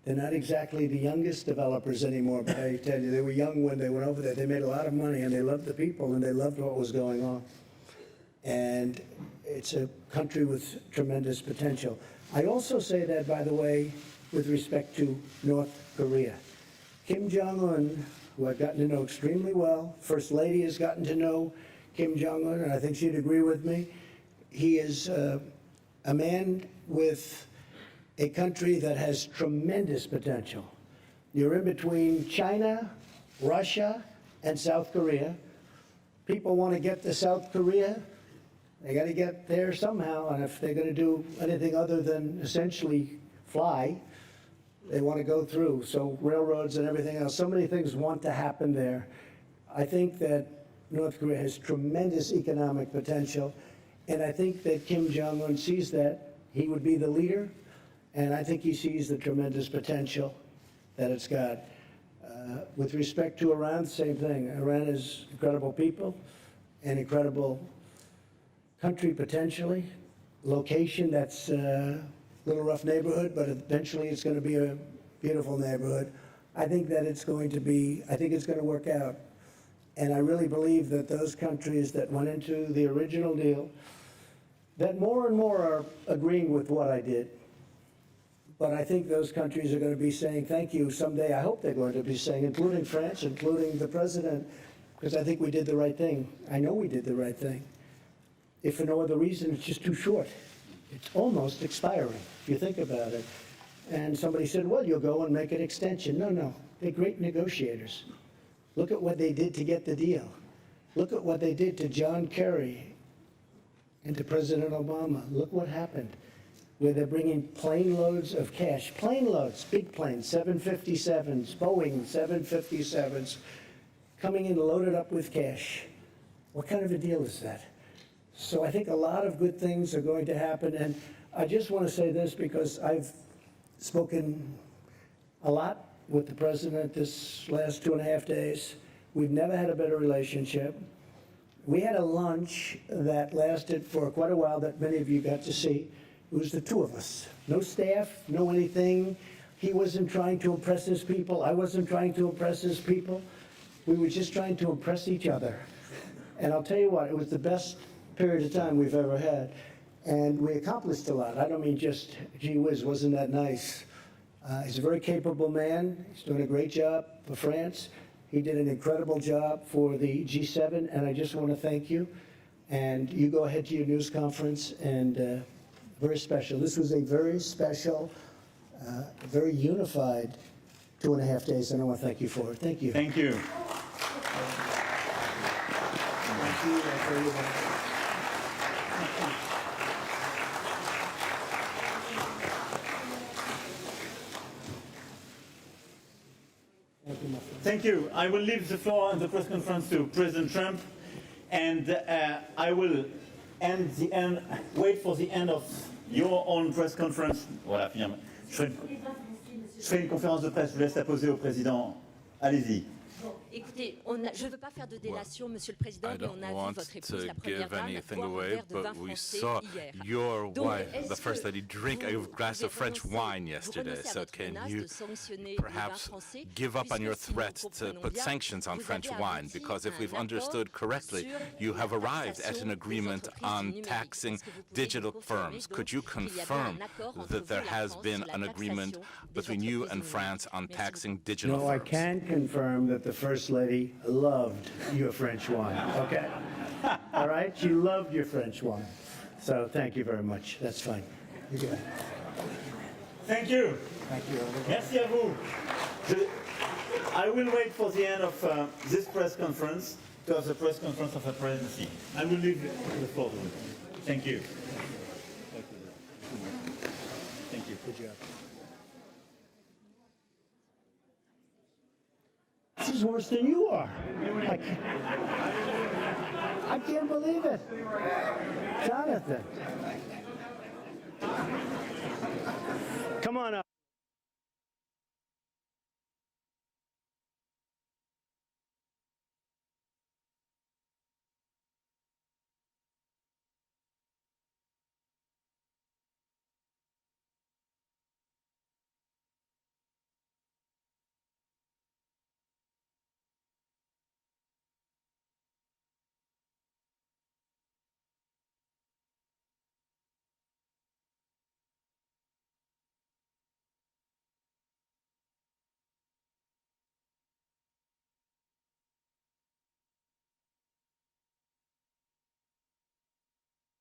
they're not exactly the youngest developers anymore, but I tell you, they were young when they went over there. They made a lot of money, and they loved the people, and they loved what was going on. And it's a country with tremendous potential. I also say that, by the way, with respect to North Korea. Kim Jong-un, who I've gotten to know extremely well, First Lady has gotten to know Kim Jong-un, and I think she'd agree with me. He is a man with a country that has tremendous potential. You're in between China, Russia, and South Korea. People want to get to South Korea. They got to get there somehow, and if they're going to do anything other than essentially fly, they want to go through. So railroads and everything else, so many things want to happen there. I think that North Korea has tremendous economic potential, and I think that Kim Jong-un sees that. He would be the leader, and I think he sees the tremendous potential that it's got. With respect to Iran, the same thing. Iran is incredible people, an incredible country potentially, location that's a little rough neighborhood, but eventually it's going to be a beautiful neighborhood. I think that it's going to work out. And I really believe that those countries that went into the original deal, that more and more are agreeing with what I did. But I think those countries are going to be saying thank you someday. I hope they're going to be saying, including France, including the president, because I think we did the right thing. I know we did the right thing. If for no other reason, it's just too short. It's almost expiring, if you think about it. And somebody said, well, you'll go and make an extension. No, they're great negotiators. Look at what they did to get the deal. Look at what they did to John Kerry and to President Obama. Look what happened, where they're bringing plane loads of cash, plane loads, big planes, 757s, Boeing 757s, coming in loaded up with cash. What kind of a deal is that? So I think a lot of good things are going to happen. And I just want to say this because I've spoken a lot with the president this last 2.5 days. We've never had a better relationship. We had a lunch that lasted for quite a while that many of you got to see. It was the two of us. No staff, no anything. He wasn't trying to impress his people. I wasn't trying to impress his people. We were just trying to impress each other. And I'll tell you what, it was the best period of time we've ever had. And we accomplished a lot. I don't mean just, gee whiz, wasn't that nice? He's a very capable man. He's doing a great job for France. He did an incredible job for the G7, and I just want to thank you. And you go ahead to your news conference, and very special. This was a very special, very unified 2.5 days, and I want to thank you for it. Thank you. Thank you. Thank you very much. Thank you. I will leave the floor and the press conference to President Trump, and I will wait for the end of your own press conference. Voilà, finalement. Je ferai une conférence de presse. Je laisse la poser au président. Allez-y. Bon, écoutez, je ne veux pas faire de délation, Monsieur le Président, I mais don't on a vu want votre épouse, la to première give dame, anything boire un away, verre de vin but we français saw hier. your Donc, wife, est-ce the First que Lady, drink a vous glass of French wine yesterday. renoncez à So votre can menace you de sanctionner le vin perhaps français, give up on your puisque si nous threat to comprenons put bien, sanctions on vous French avez wine? abouti Because if à we've un understood accord correctly, sur you have la arrived at taxation an des agreement entreprises on numériques. taxing Est-ce que vous pouvez digital nous confirmer, firms. donc, Could you qu'il y a bien confirm un accord entre that there vous et la has France been sur la an agreement taxation des between you and entreprises France on numériques? taxing digital No, I firms? can confirm that the First Lady loved your French wine, okay? All right? She loved your French wine. So thank you very much. That's fine. You go ahead. Thank you. Thank you. Merci à vous. I will wait for the end of this press conference to have the press conference of the presidency. I will leave the floor to you. Thank you. Thank you. Good job. This is worse than you are. I can't believe it. Jonathan. Come on up.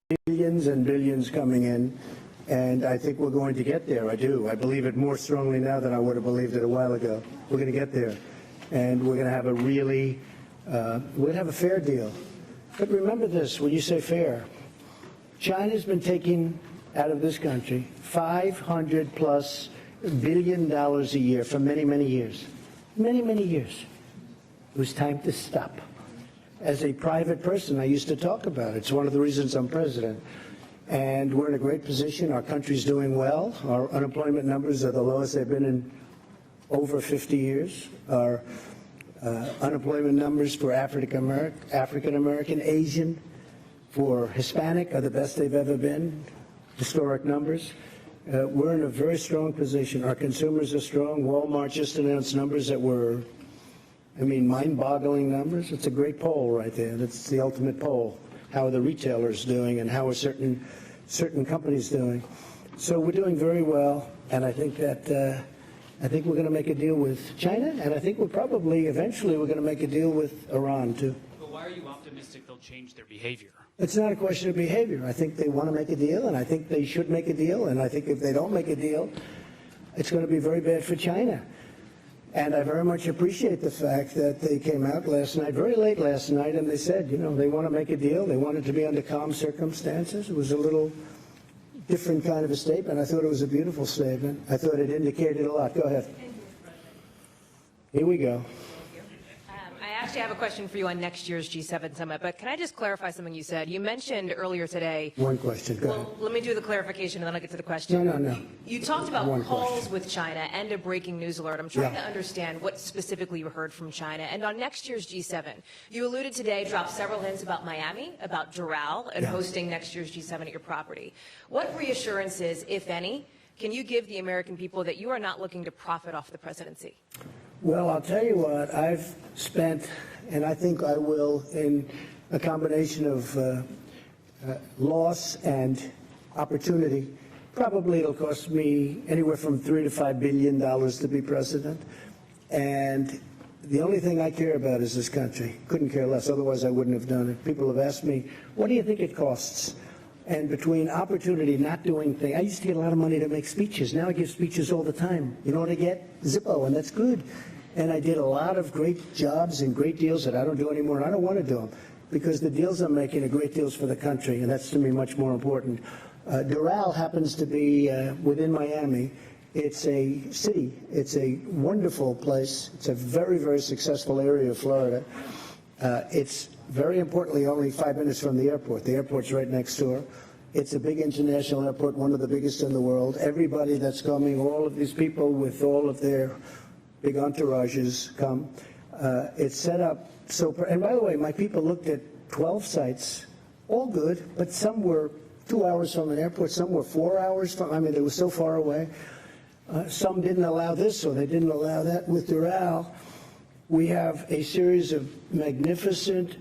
billions and billions coming in, and I think we're going to get there. I do. I believe it more strongly now than I would have believed it a while ago. We're going to get there, and we're going to have a really, we're going to have a fair deal. But remember this, when you say fair, China's been taking out of this country $500+ billion a year for many, many years. Many, many years. It was time to stop. As a private person, I used to talk about it. It's one of the reasons I'm president. And we're in a great position. Our country's doing well. Our unemployment numbers are the lowest they've been in over 50 years. Our unemployment numbers for African American, Asian, for Hispanic are the best they've ever been. Historic numbers. We're in a very strong position. Our consumers are strong. Walmart just announced numbers that were, I mean, mind-boggling numbers. It's a great poll right there. That's the ultimate poll. How are the retailers doing, and how are certain companies doing? So we're doing very well, and I think that I think we're going to make a deal with China, and I think we're probably eventually we're going to make a deal with Iran too. But why are you optimistic they'll change their behavior? It's not a question of behavior. I think they want to make a deal, and I think they should make a deal, and I think if they don't make a deal, it's going to be very bad for China. And I very much appreciate the fact that they came out last night, very late last night, and they said, you know, they want to make a deal. They want it to be under calm circumstances. It was a little different kind of a statement. I thought it was a beautiful statement. I thought it indicated a lot. Go ahead. Here we go. I actually have a question for you on next year's G7 summit, but can I just clarify something you said? You mentioned earlier today. One question. Go ahead. Well, let me do the clarification and then I'll get to the question. No. You talked about One calls question. with China and a breaking news alert. I'm trying Yeah. to understand what specifically you heard from China. And on next year's G7, you alluded today, dropped several hints about Miami, about Doral, and Yeah. hosting next year's G7 at your property. What reassurances, if any, can you give the American people that you are not looking to profit off the presidency? Well, I'll tell you what, I've spent, and I think I will, in a combination of loss and opportunity. Probably it'll cost me anywhere from $3 to $5 billion to be president. And the only thing I care about is this country. Couldn't care less, otherwise I wouldn't have done it. People have asked me, what do you think it costs? And between opportunity, not doing things, I used to get a lot of money to make speeches. Now I give speeches all the time. You know what I get? Zippo, and that's good. And I did a lot of great jobs and great deals that I don't do anymore, and I don't want to do them because the deals I'm making are great deals for the country, and that's to me much more important. Doral happens to be within Miami. It's a city. It's a wonderful place. It's a very, very successful area of Florida. It's very importantly only 5 minutes from the airport. The airport's right next door. It's a big international airport, one of the biggest in the world. Everybody that's coming, all of these people with all of their big entourages come. It's set up so, and by the way, my people looked at 12 sites, all good, but some were 2 hours from an airport, some were 4 hours from, I mean, they were so far away. Some didn't allow this or they didn't allow that. With Doral, we have a series of magnificent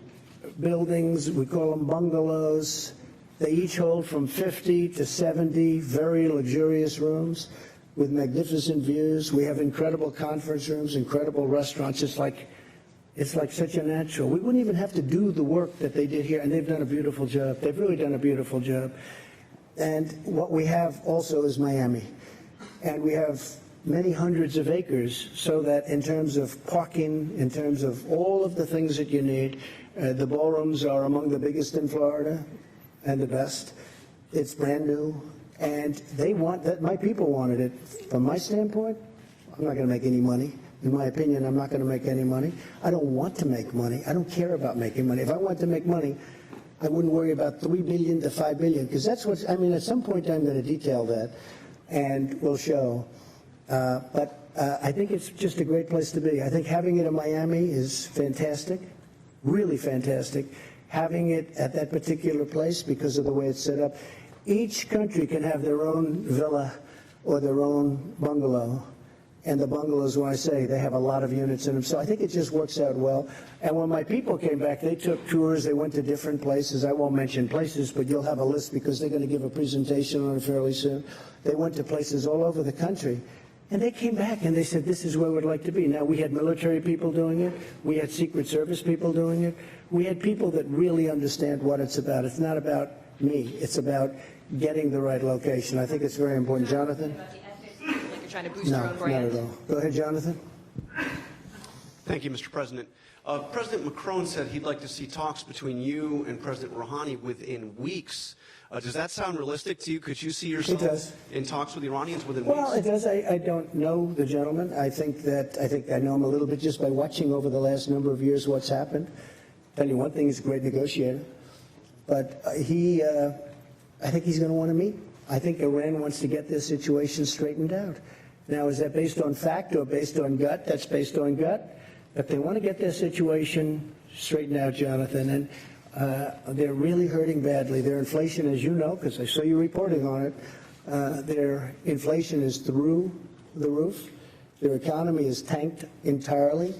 buildings. We call them bungalows. They each hold from 50 to 70 very luxurious rooms with magnificent views. We have incredible conference rooms, incredible restaurants. It's like such a natural. We wouldn't even have to do the work that they did here, and they've done a beautiful job. They've really done a beautiful job. And what we have also is Miami. And we have many hundreds of acres so that in terms of parking, in terms of all of the things that you need, the ballrooms are among the biggest in Florida and the best. It's brand new. And they want that. My people wanted it. From my standpoint, I'm not going to make any money. In my opinion, I'm not going to make any money. I don't want to make money. I don't care about making money. If I wanted to make money, I wouldn't worry about $3 billion to $5 billion, because that's what, I mean, at some point I'm going to detail that, and we'll show. But I think it's just a great place to be. I think having it in Miami is fantastic, really fantastic. Having it at that particular place because of the way it's set up. Each country can have their own villa or their own bungalow. And the bungalows, when I say, they have a lot of units in them. So I think it just works out well. And when my people came back, they took tours. They went to different places. I won't mention places, but you'll have a list because they're going to give a presentation on it fairly soon. They went to places all over the country. And they came back and they said, this is where we'd like to be. Now, we had military people doing it. We had Secret Service people doing it. We had people that really understand what it's about. It's not about me. It's about getting the right location. I think it's very important. Jonathan? Like you're trying to boost your No, own not brand? at all. Go ahead, Jonathan. Thank you, Mr. President. President Macron said he'd like to see talks between you and President Rouhani within weeks. Does that sound realistic to you? Could you see yourself does. in talks with the Iranians within Well, it weeks? does. I don't know the gentleman. I think I know him a little bit just by watching over the last number of years what's happened. Tell you one thing, he's a great negotiator. But I think he's going to want to meet. I think Iran wants to get this situation straightened out. Now, is that based on fact or based on gut? That's based on gut. But they want to get their situation straightened out, Jonathan. And they're really hurting badly. Their inflation, as you know, because I saw you reporting on it, their inflation is through the roof. Their economy is tanked entirely.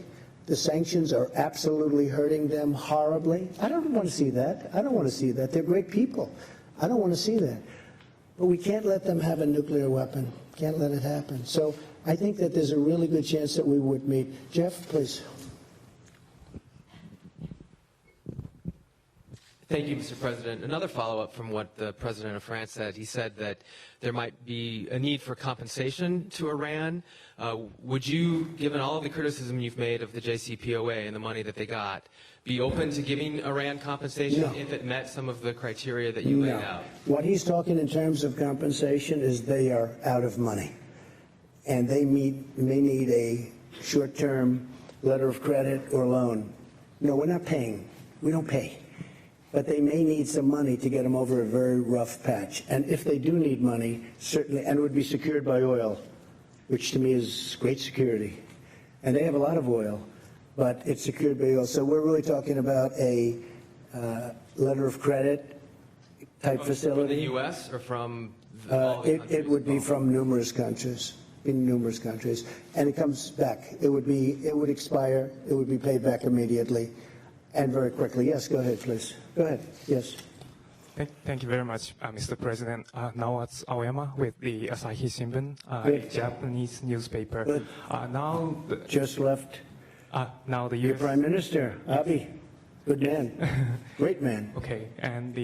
The sanctions are absolutely hurting them horribly. I don't want to see that. I don't want to see that. They're great people. I don't want to see that. But we can't let them have a nuclear weapon. Can't let it happen. So I think that there's a really good chance that we would meet. Jeff, please. Thank you, Mr. President. Another follow-up from what the President of France said. He said that there might be a need for compensation to Iran. Would you, given all of the criticism you've made of the JCPOA and the money that they got, be open to giving Iran compensation No. if it met some of the criteria that you laid out? What he's talking in terms of compensation is they are out of money. And they may need a short-term letter of credit or loan. No, we're not paying. We don't pay. But they may need some money to get them over a very rough patch. And if they do need money, certainly, and it would be secured by oil, which to me is great security. And they have a lot of oil, but it's secured by oil. So we're really talking about a letter of credit type facility. From the U.S. or from all the countries It would be involved? from numerous countries, in numerous countries. And it comes back. It would expire. It would be paid back immediately and very quickly. Yes, go ahead, please. Go ahead. Yes. Thank you very much, Mr. President. Nawaz Aoyama with the Asahi Shimbun, a Good. Japanese newspaper. Good. Now, Just left now the your U.S. Prime Minister, Abiy. Good man. Great man. Okay, and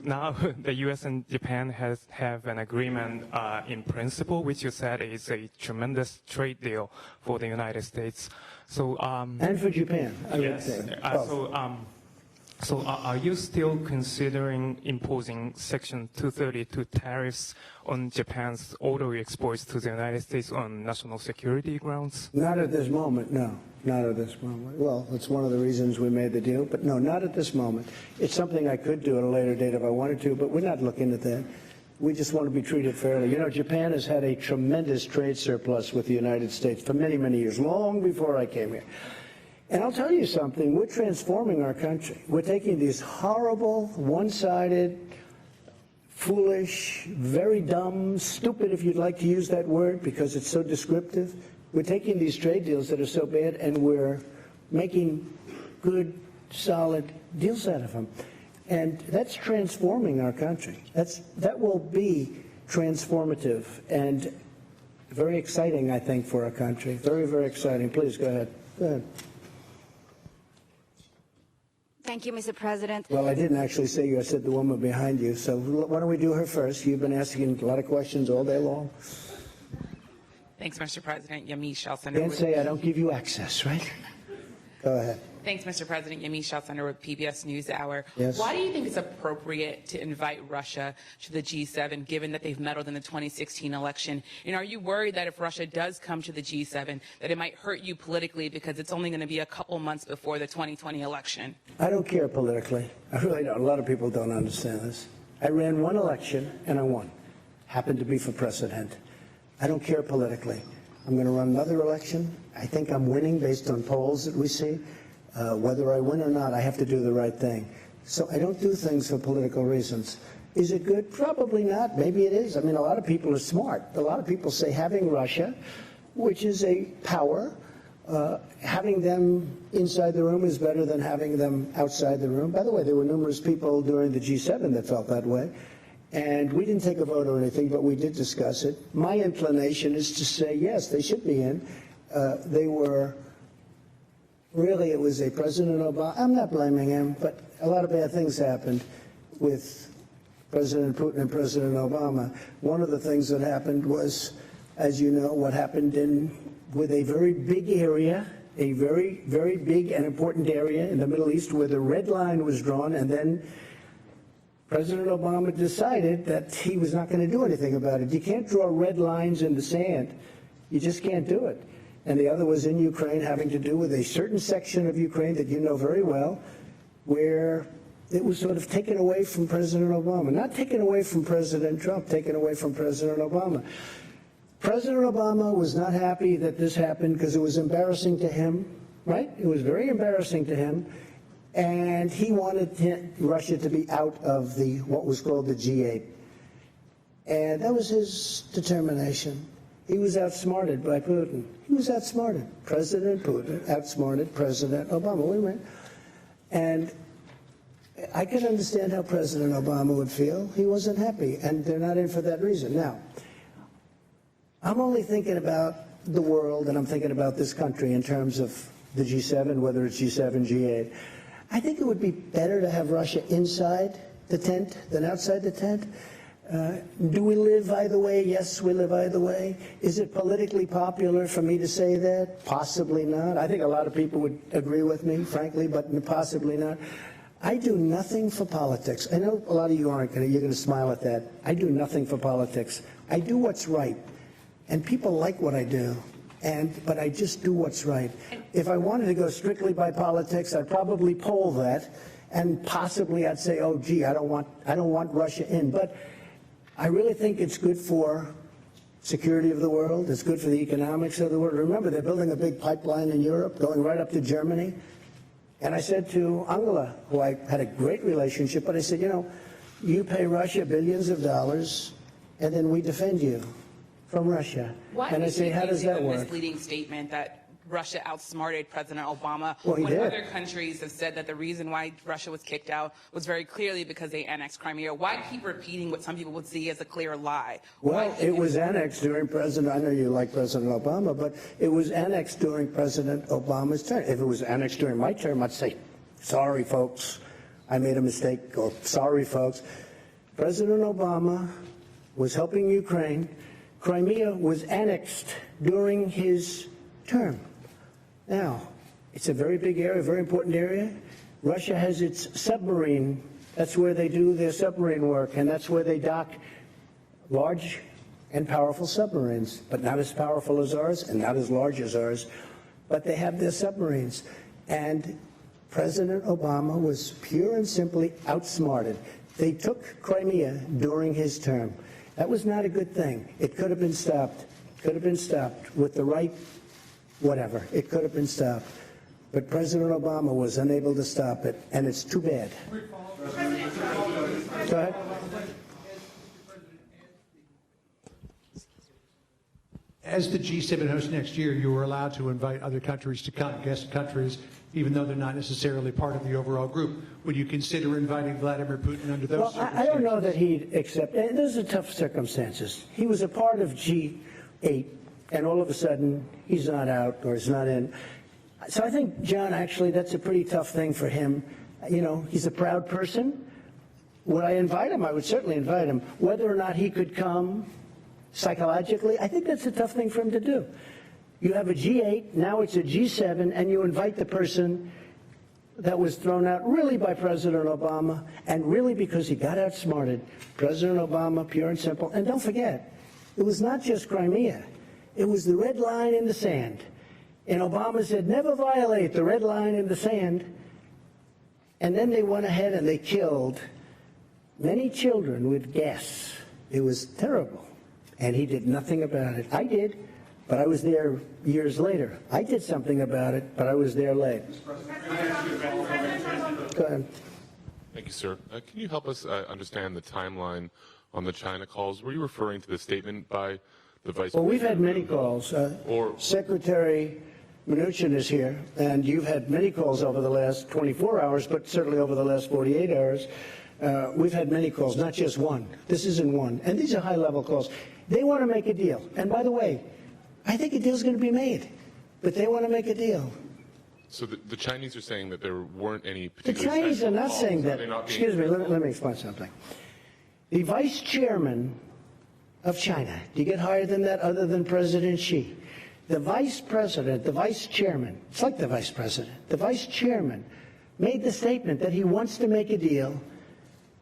now the U.S. and Japan have an agreement in principle, which you said is a tremendous trade deal for the United States. So And for Japan, I would yes. say. Both. So are you still considering imposing Section 232 tariffs on Japan's auto exports to the United States on national security grounds? Not at this moment, no. Not at this moment. Well, that's one of the reasons we made the deal, but no, not at this moment. It's something I could do at a later date if I wanted to, but we're not looking at that. We just want to be treated fairly. You know, Japan has had a tremendous trade surplus with the United States for many, many years, long before I came here. And I'll tell you something, we're transforming our country. We're taking these horrible, one-sided, foolish, very dumb, stupid, if you'd like to use that word, because it's so descriptive. We're taking these trade deals that are so bad, and we're making good, solid deals out of them. And that's transforming our country. That will be transformative and very exciting, I think, for our country. Very, very exciting. Please go ahead. Go ahead. Thank you, Mr. President. Well, I didn't actually say you. I said the woman behind you. So why don't we do her first? You've been asking a lot of questions all day long. Thanks, Mr. President. Yamiche Shelton. Can't say I don't give you access, right? Go ahead. Thanks, Mr. President. Yamiche Shelton with PBS NewsHour. Yes. Why do you think it's appropriate to invite Russia to the G7, given that they've meddled in the 2016 election? And are you worried that if Russia does come to the G7, that it might hurt you politically because it's only going to be a couple months before the 2020 election? I don't care politically. I really don't. A lot of people don't understand this. I ran one election and I won. Happened to be for president. I don't care politically. I'm going to run another election. I think I'm winning based on polls that we see. Whether I win or not, I have to do the right thing. So I don't do things for political reasons. Is it good? Probably not. Maybe it is. I mean, a lot of people are smart. A lot of people say having Russia, which is a power, having them inside the room is better than having them outside the room. By the way, there were numerous people during the G7 that felt that way. And we didn't take a vote or anything, but we did discuss it. My inclination is to say, yes, they should be in. They were... Really, it was a President Obama. I'm not blaming him, but a lot of bad things happened with President Putin and President Obama, one of the things that happened was, as you know, what happened with a very big area, a very, very big and important area in the Middle East where the red line was drawn, and then President Obama decided that he was not going to do anything about it. You can't draw red lines in the sand. You just can't do it. And the other was in Ukraine, having to do with a certain section of Ukraine that you know very well, where it was sort of taken away from President Obama. Not taken away from President Trump, taken away from President Obama. President Obama was not happy that this happened because it was embarrassing to him, right? It was very embarrassing to him. And he wanted Russia to be out of what was called the G8. And that was his determination. He was outsmarted by Putin. He was outsmarted. President Putin outsmarted President Obama. Wait a minute. And I can understand how President Obama would feel. He wasn't happy, and they're not in for that reason. Now, I'm only thinking about the world, and I'm thinking about this country in terms of the G7, whether it's G7, G8. I think it would be better to have Russia inside the tent than outside the tent. Do we live either way? Yes, we live either way. Is it politically popular for me to say that? Possibly not. I think a lot of people would agree with me, frankly, but possibly not. I do nothing for politics. I know a lot of you aren't going to, you're going to smile at that. I do nothing for politics. I do what's right. And people like what I do. But I just do what's right. If I wanted to go strictly by politics, I'd probably poll that, and possibly I'd say, oh, gee, I don't want Russia in. But I really think it's good for security of the world. It's good for the economics of the world. Remember, they're building a big pipeline in Europe going right up to Germany. And I said to Angela, who I had a great relationship, but I said, you know, you pay Russia billions of dollars, and then we defend you from Russia. Why and I say, how does that work? A misleading statement that Russia outsmarted President Obama when other countries have said that the reason why Russia was kicked out was very clearly because they annexed Crimea. Why keep repeating what some people would see as a clear lie? Well, it was annexed during I know you like President Obama, but it was annexed during President Obama's term. If it was annexed during my term, I'd say, sorry, folks, I made a mistake, or sorry, folks. President Obama was helping Ukraine. Crimea was annexed during his term. Now, it's a very big area, very important area. Russia has its submarine. That's where they do their submarine work, and that's where they dock large and powerful submarines, but not as powerful as ours and not as large as ours, but they have their submarines. And President Obama was pure and simply outsmarted. They took Crimea during his term. That was not a good thing. It could have been stopped. Could have been stopped with the right whatever. It could have been stopped. But President Obama was unable to stop it, and it's too bad. Go ahead. As the G7 host next year, you were allowed to invite other countries to come, guest countries, even though they're not necessarily part of the overall group. Would you consider inviting Vladimir Putin under those circumstances? I don't know that he'd accept. Those are tough circumstances. He was a part of G8, and all of a sudden, he's not out or he's not in. So I think, John, actually, that's a pretty tough thing for him. You know, he's a proud person. Would I invite him? I would certainly invite him. Whether or not he could come psychologically, I think that's a tough thing for him to do. You have a G8, now it's a G7, and you invite the person that was thrown out really by President Obama, and really because he got outsmarted. President Obama, pure and simple. And don't forget, it was not just Crimea. It was the red line in the sand. And Obama said, never violate the red line in the sand. And then they went ahead and they killed many children with gas. It was terrible. And he did nothing about it. I did, but I was there years later. I did something about it, but I was there late. Go ahead. Thank you, sir. Can you help us understand the timeline on the China calls? Were you referring to the statement by the Vice President? Well, we've had many calls. Secretary Mnuchin is here, and you've had many calls over the last 24 hours, but certainly over the last 48 hours. We've had many calls, not just one. This isn't one. And these are high-level calls. They want to make a deal. And by the way, I think a deal's going to be made, but they want to make a deal. So the Chinese are saying that there weren't any particular... The Chinese are not saying that. Excuse me, let me explain something. The vice chairman of China, do you get higher than that other than President Xi? The vice president, the vice chairman, it's like the vice president, the vice chairman made the statement that he wants to make a deal,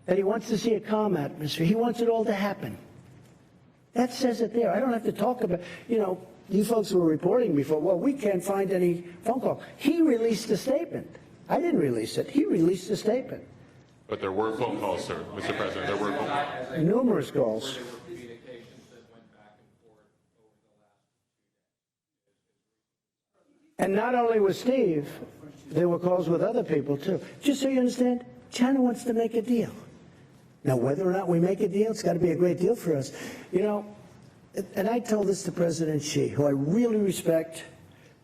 that he wants to see a calm atmosphere. He wants it all to happen. That says it there. I don't have to talk about, you folks were reporting before, well, we can't find any phone call. He released a statement. I didn't release it. He released a statement. But there were phone calls, sir, Mr. President. There were phone calls. Numerous calls. And not only with Steve, there were calls with other people, too. Just so you understand, China wants to make a deal. Now, whether or not we make a deal, it's got to be a great deal for us. And I told this to President Xi, who I really respect.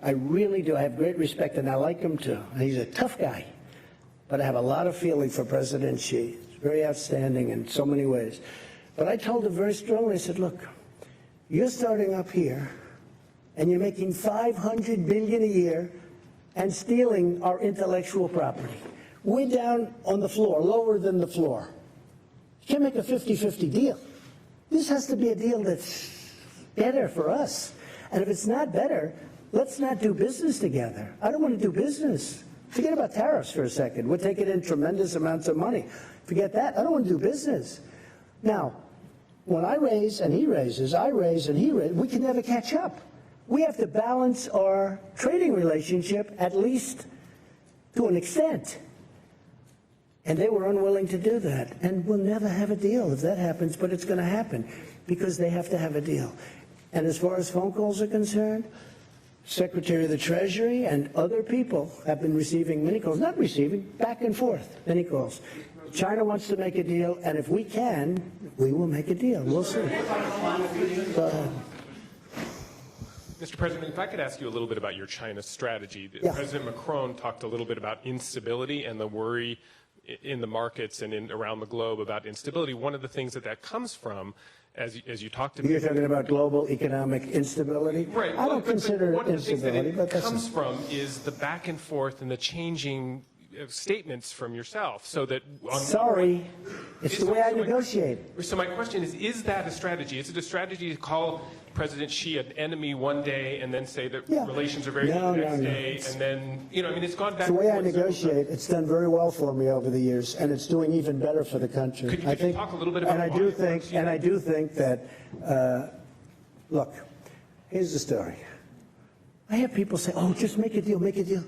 I really do. I have great respect, and I like him, too. And he's a tough guy. But I have a lot of feeling for President Xi. He's very outstanding in so many ways. But I told him very strongly, I said, look, you're starting up here, and you're making $500 billion a year and stealing our intellectual property. We're down on the floor, lower than the floor. You can't make a 50-50 deal. This has to be a deal that's better for us. And if it's not better, let's not do business together. I don't want to do business. Forget about tariffs for a second. We're taking in tremendous amounts of money. Forget that. I don't want to do business. Now, when I raise and he raises, I raise and he raises, we can never catch up. We have to balance our trading relationship at least to an extent. And they were unwilling to do that. And we'll never have a deal if that happens, but it's going to happen because they have to have a deal. And as far as phone calls are concerned, Secretary of the Treasury and other people have been receiving many calls, not receiving, back and forth, many calls. China wants to make a deal, and if we can, we will make a deal. We'll see. Go ahead. Mr. President, if I could ask you a little bit about your China strategy. Yeah. President Macron talked a little bit about instability and the worry in the markets and around the globe about instability. One of the things that comes from, as you talked to me. You're talking about global economic instability? Right. I don't consider it instability, but that's... One of the things that it comes from is the back and forth and the changing statements from yourself, so that... Sorry, it's the way I negotiate. So my question is that a strategy? Is it a strategy to call President Xi an enemy one day and then say that relations are very good the next day, and then, it's gone back... It's the way I negotiate. It's done very well for me over the years, and it's doing even better for the country. Could you talk a little bit about and I do think that, look, here's the story. I have people say, oh, just make a deal, make a deal.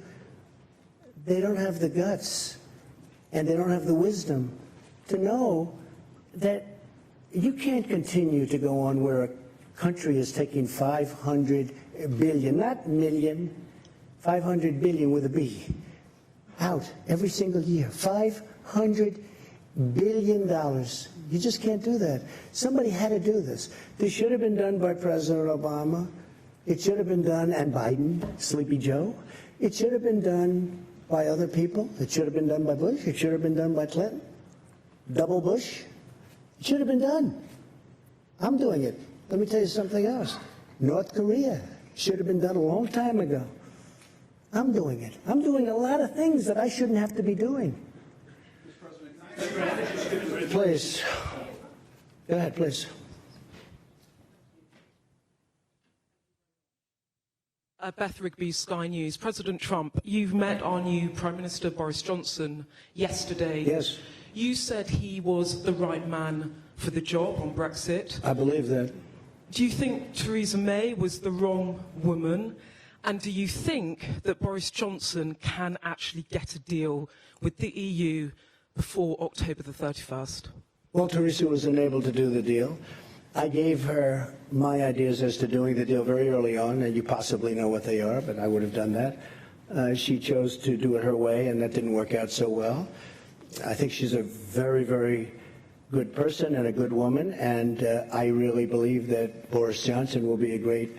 They don't have the guts, and they don't have the wisdom to know that you can't continue to go on where a country is taking 500 billion, not million, 500 billion with a B, out every single year. $500 billion. You just can't do that. Somebody had to do this. This should have been done by President Obama. It should have been done, and Biden, Sleepy Joe. It should have been done by other people. It should have been done by Bush. It should have been done by Clinton. Double Bush. It should have been done. I'm doing it. Let me tell you something else. North Korea should have been done a long time ago. I'm doing it. I'm doing a lot of things that I shouldn't have to be doing. Please. Go ahead, please. Beth Rigby, Sky News. President Trump, you've met our new Prime Minister Boris Johnson yesterday. Yes. You said he was the right man for the job on Brexit. I believe that. Do you think Theresa May was the wrong woman? And do you think that Boris Johnson can actually get a deal with the EU before October the 31st? Well, Theresa was unable to do the deal. I gave her my ideas as to doing the deal very early on, and you possibly know what they are, but I would have done that. She chose to do it her way, and that didn't work out so well. I think she's a very, very good person and a good woman, and I really believe that Boris Johnson will be a great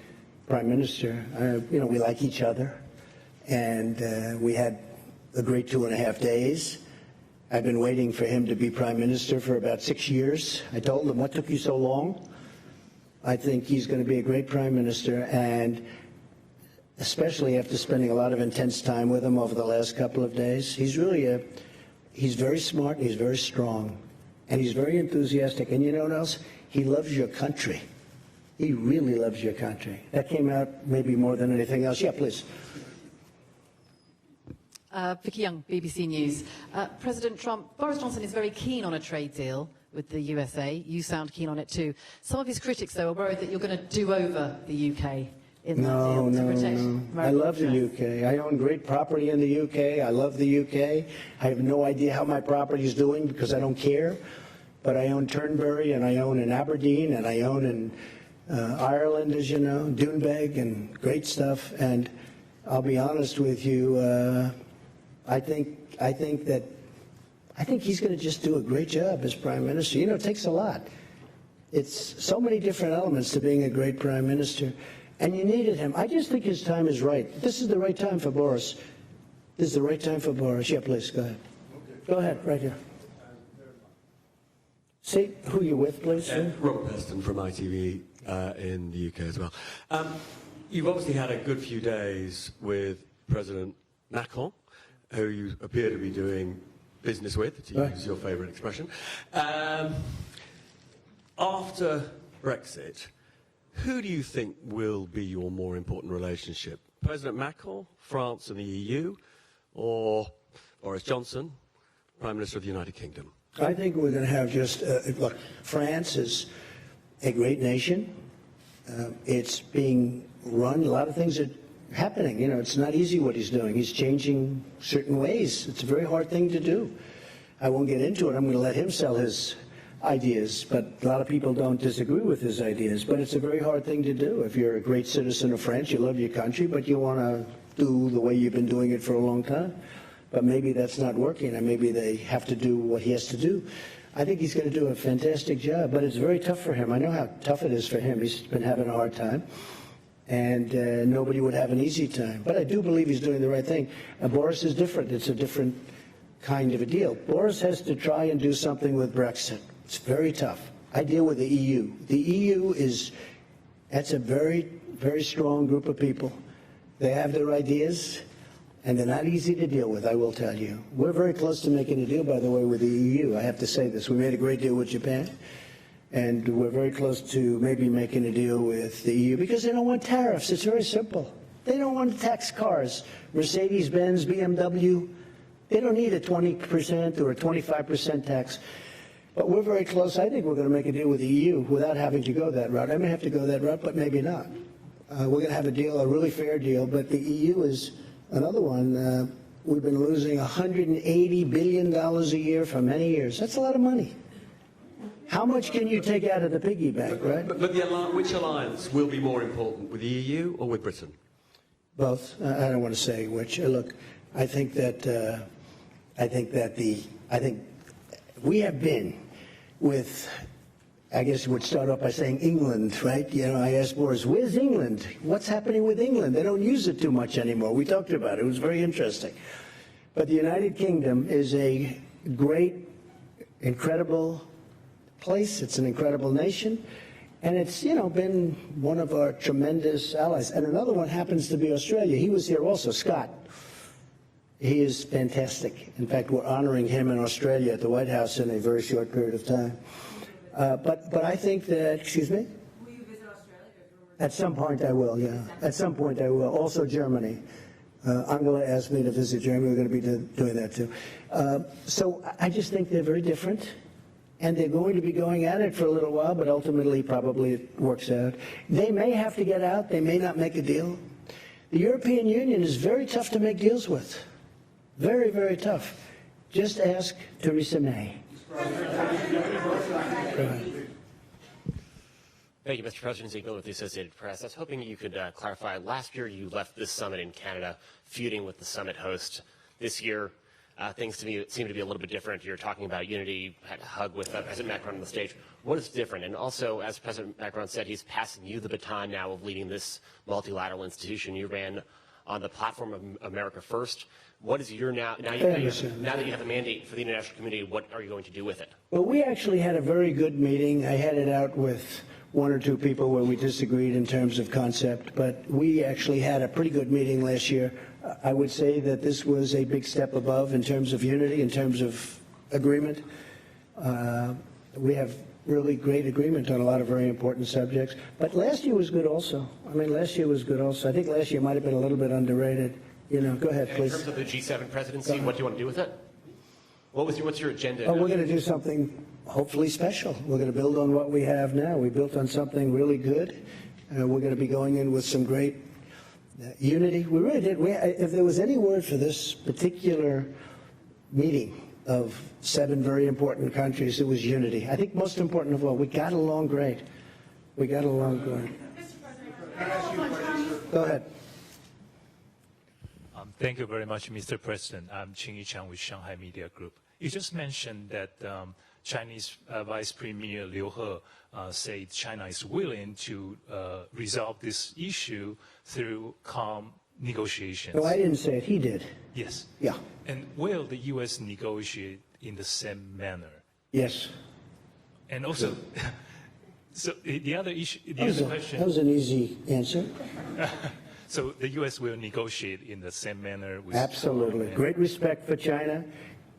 prime minister. We like each other, and we had a great 2.5 days. I've been waiting for him to be prime minister for about 6 years. I told him, what took you so long? I think he's going to be a great prime minister, and especially after spending a lot of intense time with him over the last couple of days. He's very smart, he's very strong, and he's very enthusiastic. And you know what else? He loves your country. He really loves your country. That came out maybe more than anything else. Yeah, please. Vicky Young, BBC News. President Trump, Boris Johnson is very keen on a trade deal with the USA. You sound keen on it too. Some of his critics, though, are worried that you're going to do over the UK in that deal to protect American I love the interests. UK. I own great property in the UK. I love the UK. I have no idea how my property is doing because I don't care. But I own Turnberry, and I own in Aberdeen, and I own in Ireland, as you know, Doonbeg, and great stuff. And I'll be honest with you, I think he's going to just do a great job as prime minister. You know, it takes a lot. It's so many different elements to being a great prime minister, and you needed him. I just think his time is right. This is the right time for Boris. This is the right time for Boris. Yeah, please, go ahead. Go ahead, right here. Say who you're with, please. Robert Preston from ITV in the UK as well. You've obviously had a good few days with President Macron, who you appear to be doing business with, to use your favourite expression. After Brexit, who do you think will be your more important relationship? President Macron, France and the EU, or Boris Johnson, Prime Minister of the United Kingdom? I think we're going to have just, look, France is a great nation. It's being run, a lot of things are happening. You know, it's not easy what he's doing. He's changing certain ways. It's a very hard thing to do. I won't get into it. I'm going to let him sell his ideas, but a lot of people don't disagree with his ideas. But it's a very hard thing to do. If you're a great citizen of France, you love your country, but you want to do the way you've been doing it for a long time. But maybe that's not working, and maybe they have to do what he has to do. I think he's going to do a fantastic job, but it's very tough for him. I know how tough it is for him. He's been having a hard time, and nobody would have an easy time. But I do believe he's doing the right thing. Boris is different. It's a different kind of a deal. Boris has to try and do something with Brexit. It's very tough. I deal with the EU. The EU that's a very, very strong group of people. They have their ideas, and they're not easy to deal with, I will tell you. We're very close to making a deal, by the way, with the EU. I have to say this. We made a great deal with Japan, and we're very close to maybe making a deal with the EU because they don't want tariffs. It's very simple. They don't want to tax cars. Mercedes-Benz, BMW, they don't need a 20% or a 25% tax. But we're very close. I think we're going to make a deal with the EU without having to go that route. I may have to go that route, but maybe not. We're going to have a deal, a really fair deal, but the EU is another one. We've been losing $180 billion a year for many years. That's a lot of money. How much can you take out of the piggy bank, right? But which alliance will be more important, with the EU or with Britain? Both. I don't want to say which. Look, I think we have been with, I guess you would start off by saying England, right? You know, I asked Boris, where's England? What's happening with England? They don't use it too much anymore. We talked about it. It was very interesting. But the United Kingdom is a great, incredible place. It's an incredible nation. And it's, you know, been one of our tremendous allies. And another one happens to be Australia. He was here also, Scott. He is fantastic. In fact, we're honoring him in Australia at the White House in a very short period of time. But I think that, excuse me? Will you visit Australia? At some point I will, yeah. At some point I will. Also Germany. Angela asked me to visit Germany. We're going to be doing that too. So I just think they're very different. And they're going to be going at it for a little while, but ultimately probably it works out. They may have to get out. They may not make a deal. The European Union is very tough to make deals with. Very, very tough. Just ask Theresa May. Thank you, Mr. President. Ziegler with the Associated Press. I was hoping you could clarify. Last year, you left this summit in Canada feuding with the summit host. This year, things to me seem to be a little bit different. You're talking about unity, had a hug with President Macron on the stage. What is different? And also, as President Macron said, he's passing you the baton now of leading this multilateral institution. You ran on the platform of America First. What is your now that you have a mandate for the international community, what are you going to do with it? Well, we actually had a very good meeting. I had it out with one or two people where we disagreed in terms of concept, but we actually had a pretty good meeting last year. I would say that this was a big step above in terms of unity, in terms of agreement. We have really great agreement on a lot of very important subjects. But last year was good also. I mean, last year was good also. I think last year might have been a little bit underrated. You know, go ahead, please. In terms of the G7 presidency, what do you want to do with it? What's your agenda? Oh, we're going to do something hopefully special. We're going to build on what we have now. We built on something really good. We're going to be going in with some great unity. We really did. If there was any word for this particular meeting of 7 very important countries, it was unity. I think most important of all, we got along great. We got along great. Go ahead. Thank you very much, Mr. President. I'm Qing Yichang with Shanghai Media Group. You just mentioned that Chinese Vice Premier Liu He said China is willing to resolve this issue through calm negotiations. No, I didn't say it. He did. Yes. Yeah. And will the U.S. negotiate in the same manner? Yes. And also, so the other issue, the other question. That was an easy answer. So the U.S. will negotiate in the same manner with Absolutely. Great respect for China,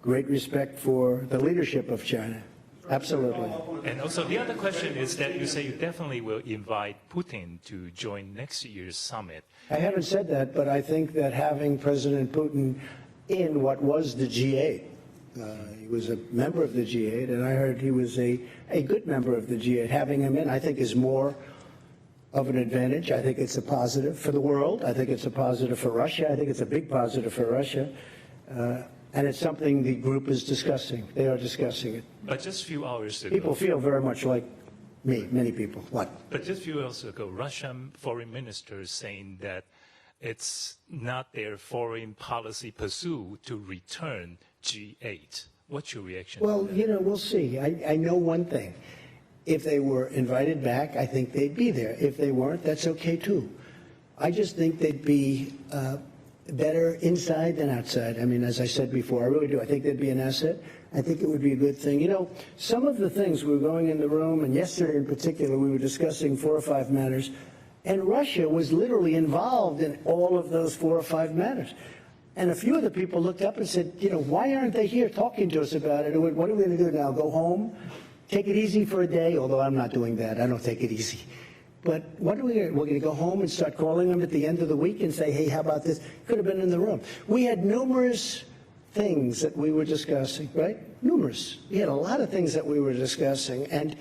great respect for the leadership of China. Absolutely. And also the other question is that you say you definitely will invite Putin to join next year's summit. I haven't said that, but I think that having President Putin in what was the G8, he was a member of the G8, and I heard he was a good member of the G8. Having him in, I think, is more of an advantage. I think it's a positive for the world. I think it's a positive for Russia. I think it's a big positive for Russia. And it's something the group is discussing. They are discussing it. But just a few hours ago. People feel very much like me, many people. What? But just a few hours ago, Russian foreign minister saying that it's not their foreign policy pursuit to return G8. What's your reaction? Well, you know, we'll see. I know one thing. If they were invited back, I think they'd be there. If they weren't, that's okay too. I just think they'd be better inside than outside. I mean, as I said before, I really do. I think they'd be an asset. I think it would be a good thing. You know, some of the things, we were going in the room, and yesterday in particular, we were discussing 4 or 5 matters, and Russia was literally involved in all of those 4 or 5 matters. And a few of the people looked up and said, you know, why aren't they here talking to us about it? What are we going to do now, go home? Take it easy for a day, although I'm not doing that. I don't take it easy. But what are we're going to go home and start calling them at the end of the week and say, hey, how about this? Could have been in the room. We had numerous things that we were discussing, right? Numerous. We had a lot of things that we were discussing, and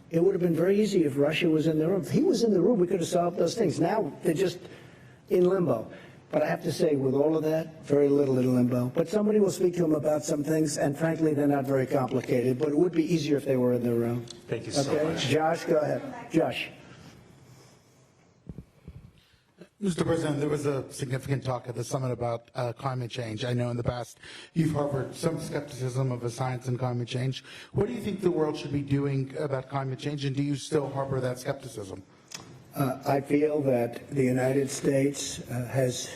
it would have been very easy if Russia was in the room. If he was in the room, we could have solved those things. Now they're just in limbo. But I have to say, with all of that, very little in limbo. But somebody will speak to them about some things, and frankly, they're not very complicated. But it would be easier if they were in the room. Thank you so much. Josh, go ahead. Josh. Mr. President, there was a significant talk at the summit about climate change. I know in the past you've harbored some skepticism of the science and climate change. What do you think the world should be doing about climate change, and do you still harbor that skepticism? I feel that the United States has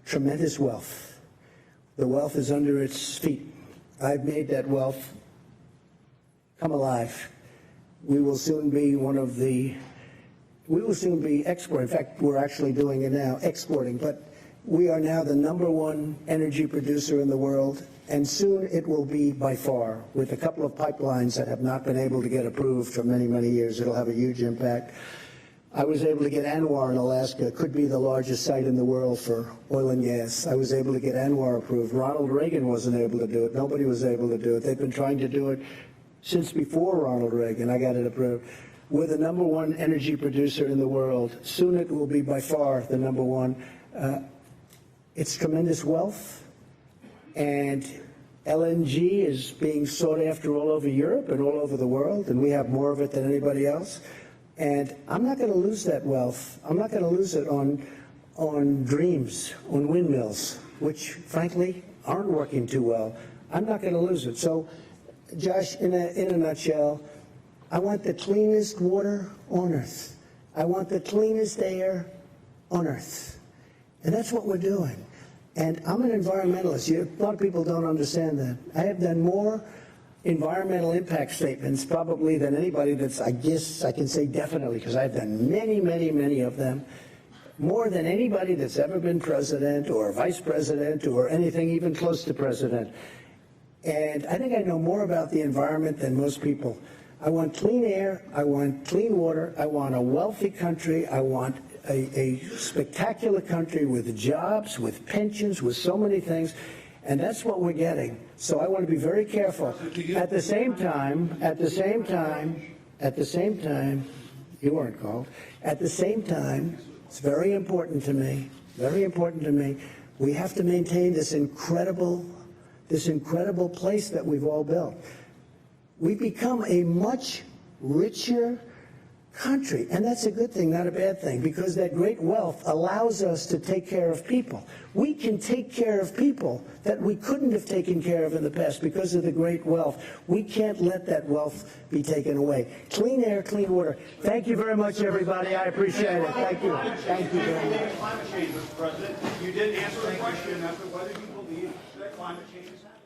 tremendous wealth. The wealth is under its feet. I've made that wealth come alive. We will soon be exporting. In fact, we're actually doing it now, exporting. But we are now the #1 energy producer in the world, and soon it will be by far, with a couple of pipelines that have not been able to get approved for many, many years. It'll have a huge impact. I was able to get ANWR in Alaska, could be the largest site in the world for oil and gas. I was able to get ANWR approved. Ronald Reagan wasn't able to do it. Nobody was able to do it. They've been trying to do it since before Ronald Reagan. I got it approved. We're the #1 energy producer in the world. Soon it will be by far the #1. It's tremendous wealth, and LNG is being sought after all over Europe and all over the world, and we have more of it than anybody else. And I'm not going to lose that wealth. I'm not going to lose it on dreams, on windmills, which, frankly, aren't working too well. I'm not going to lose it. So, Josh, in a nutshell, I want the cleanest water on earth. I want the cleanest air on earth. And that's what we're doing. And I'm an environmentalist. A lot of people don't understand that. I have done more environmental impact statements probably than anybody that's, I guess I can say definitely, because I've done many, many, many of them, more than anybody that's ever been president or vice president or anything even close to president. And I think I know more about the environment than most people. I want clean air, I want clean water, I want a wealthy country, I want a spectacular country with jobs, with pensions, with so many things, and that's what we're getting. So I want to be very careful. At the same time, you weren't called. At the same time, it's very important to me, we have to maintain this incredible place that we've all built. We've become a much richer country, and that's a good thing, not a bad thing, because that great wealth allows us to take care of people. We can take care of people that we couldn't have taken care of in the past because of the great wealth. We can't let that wealth be taken away. Clean air, clean water. Thank you very much, everybody. I appreciate it. Thank you. Thank you very much. Climate change, Mr. President. You did answer the question as to whether you believe that climate change is happening.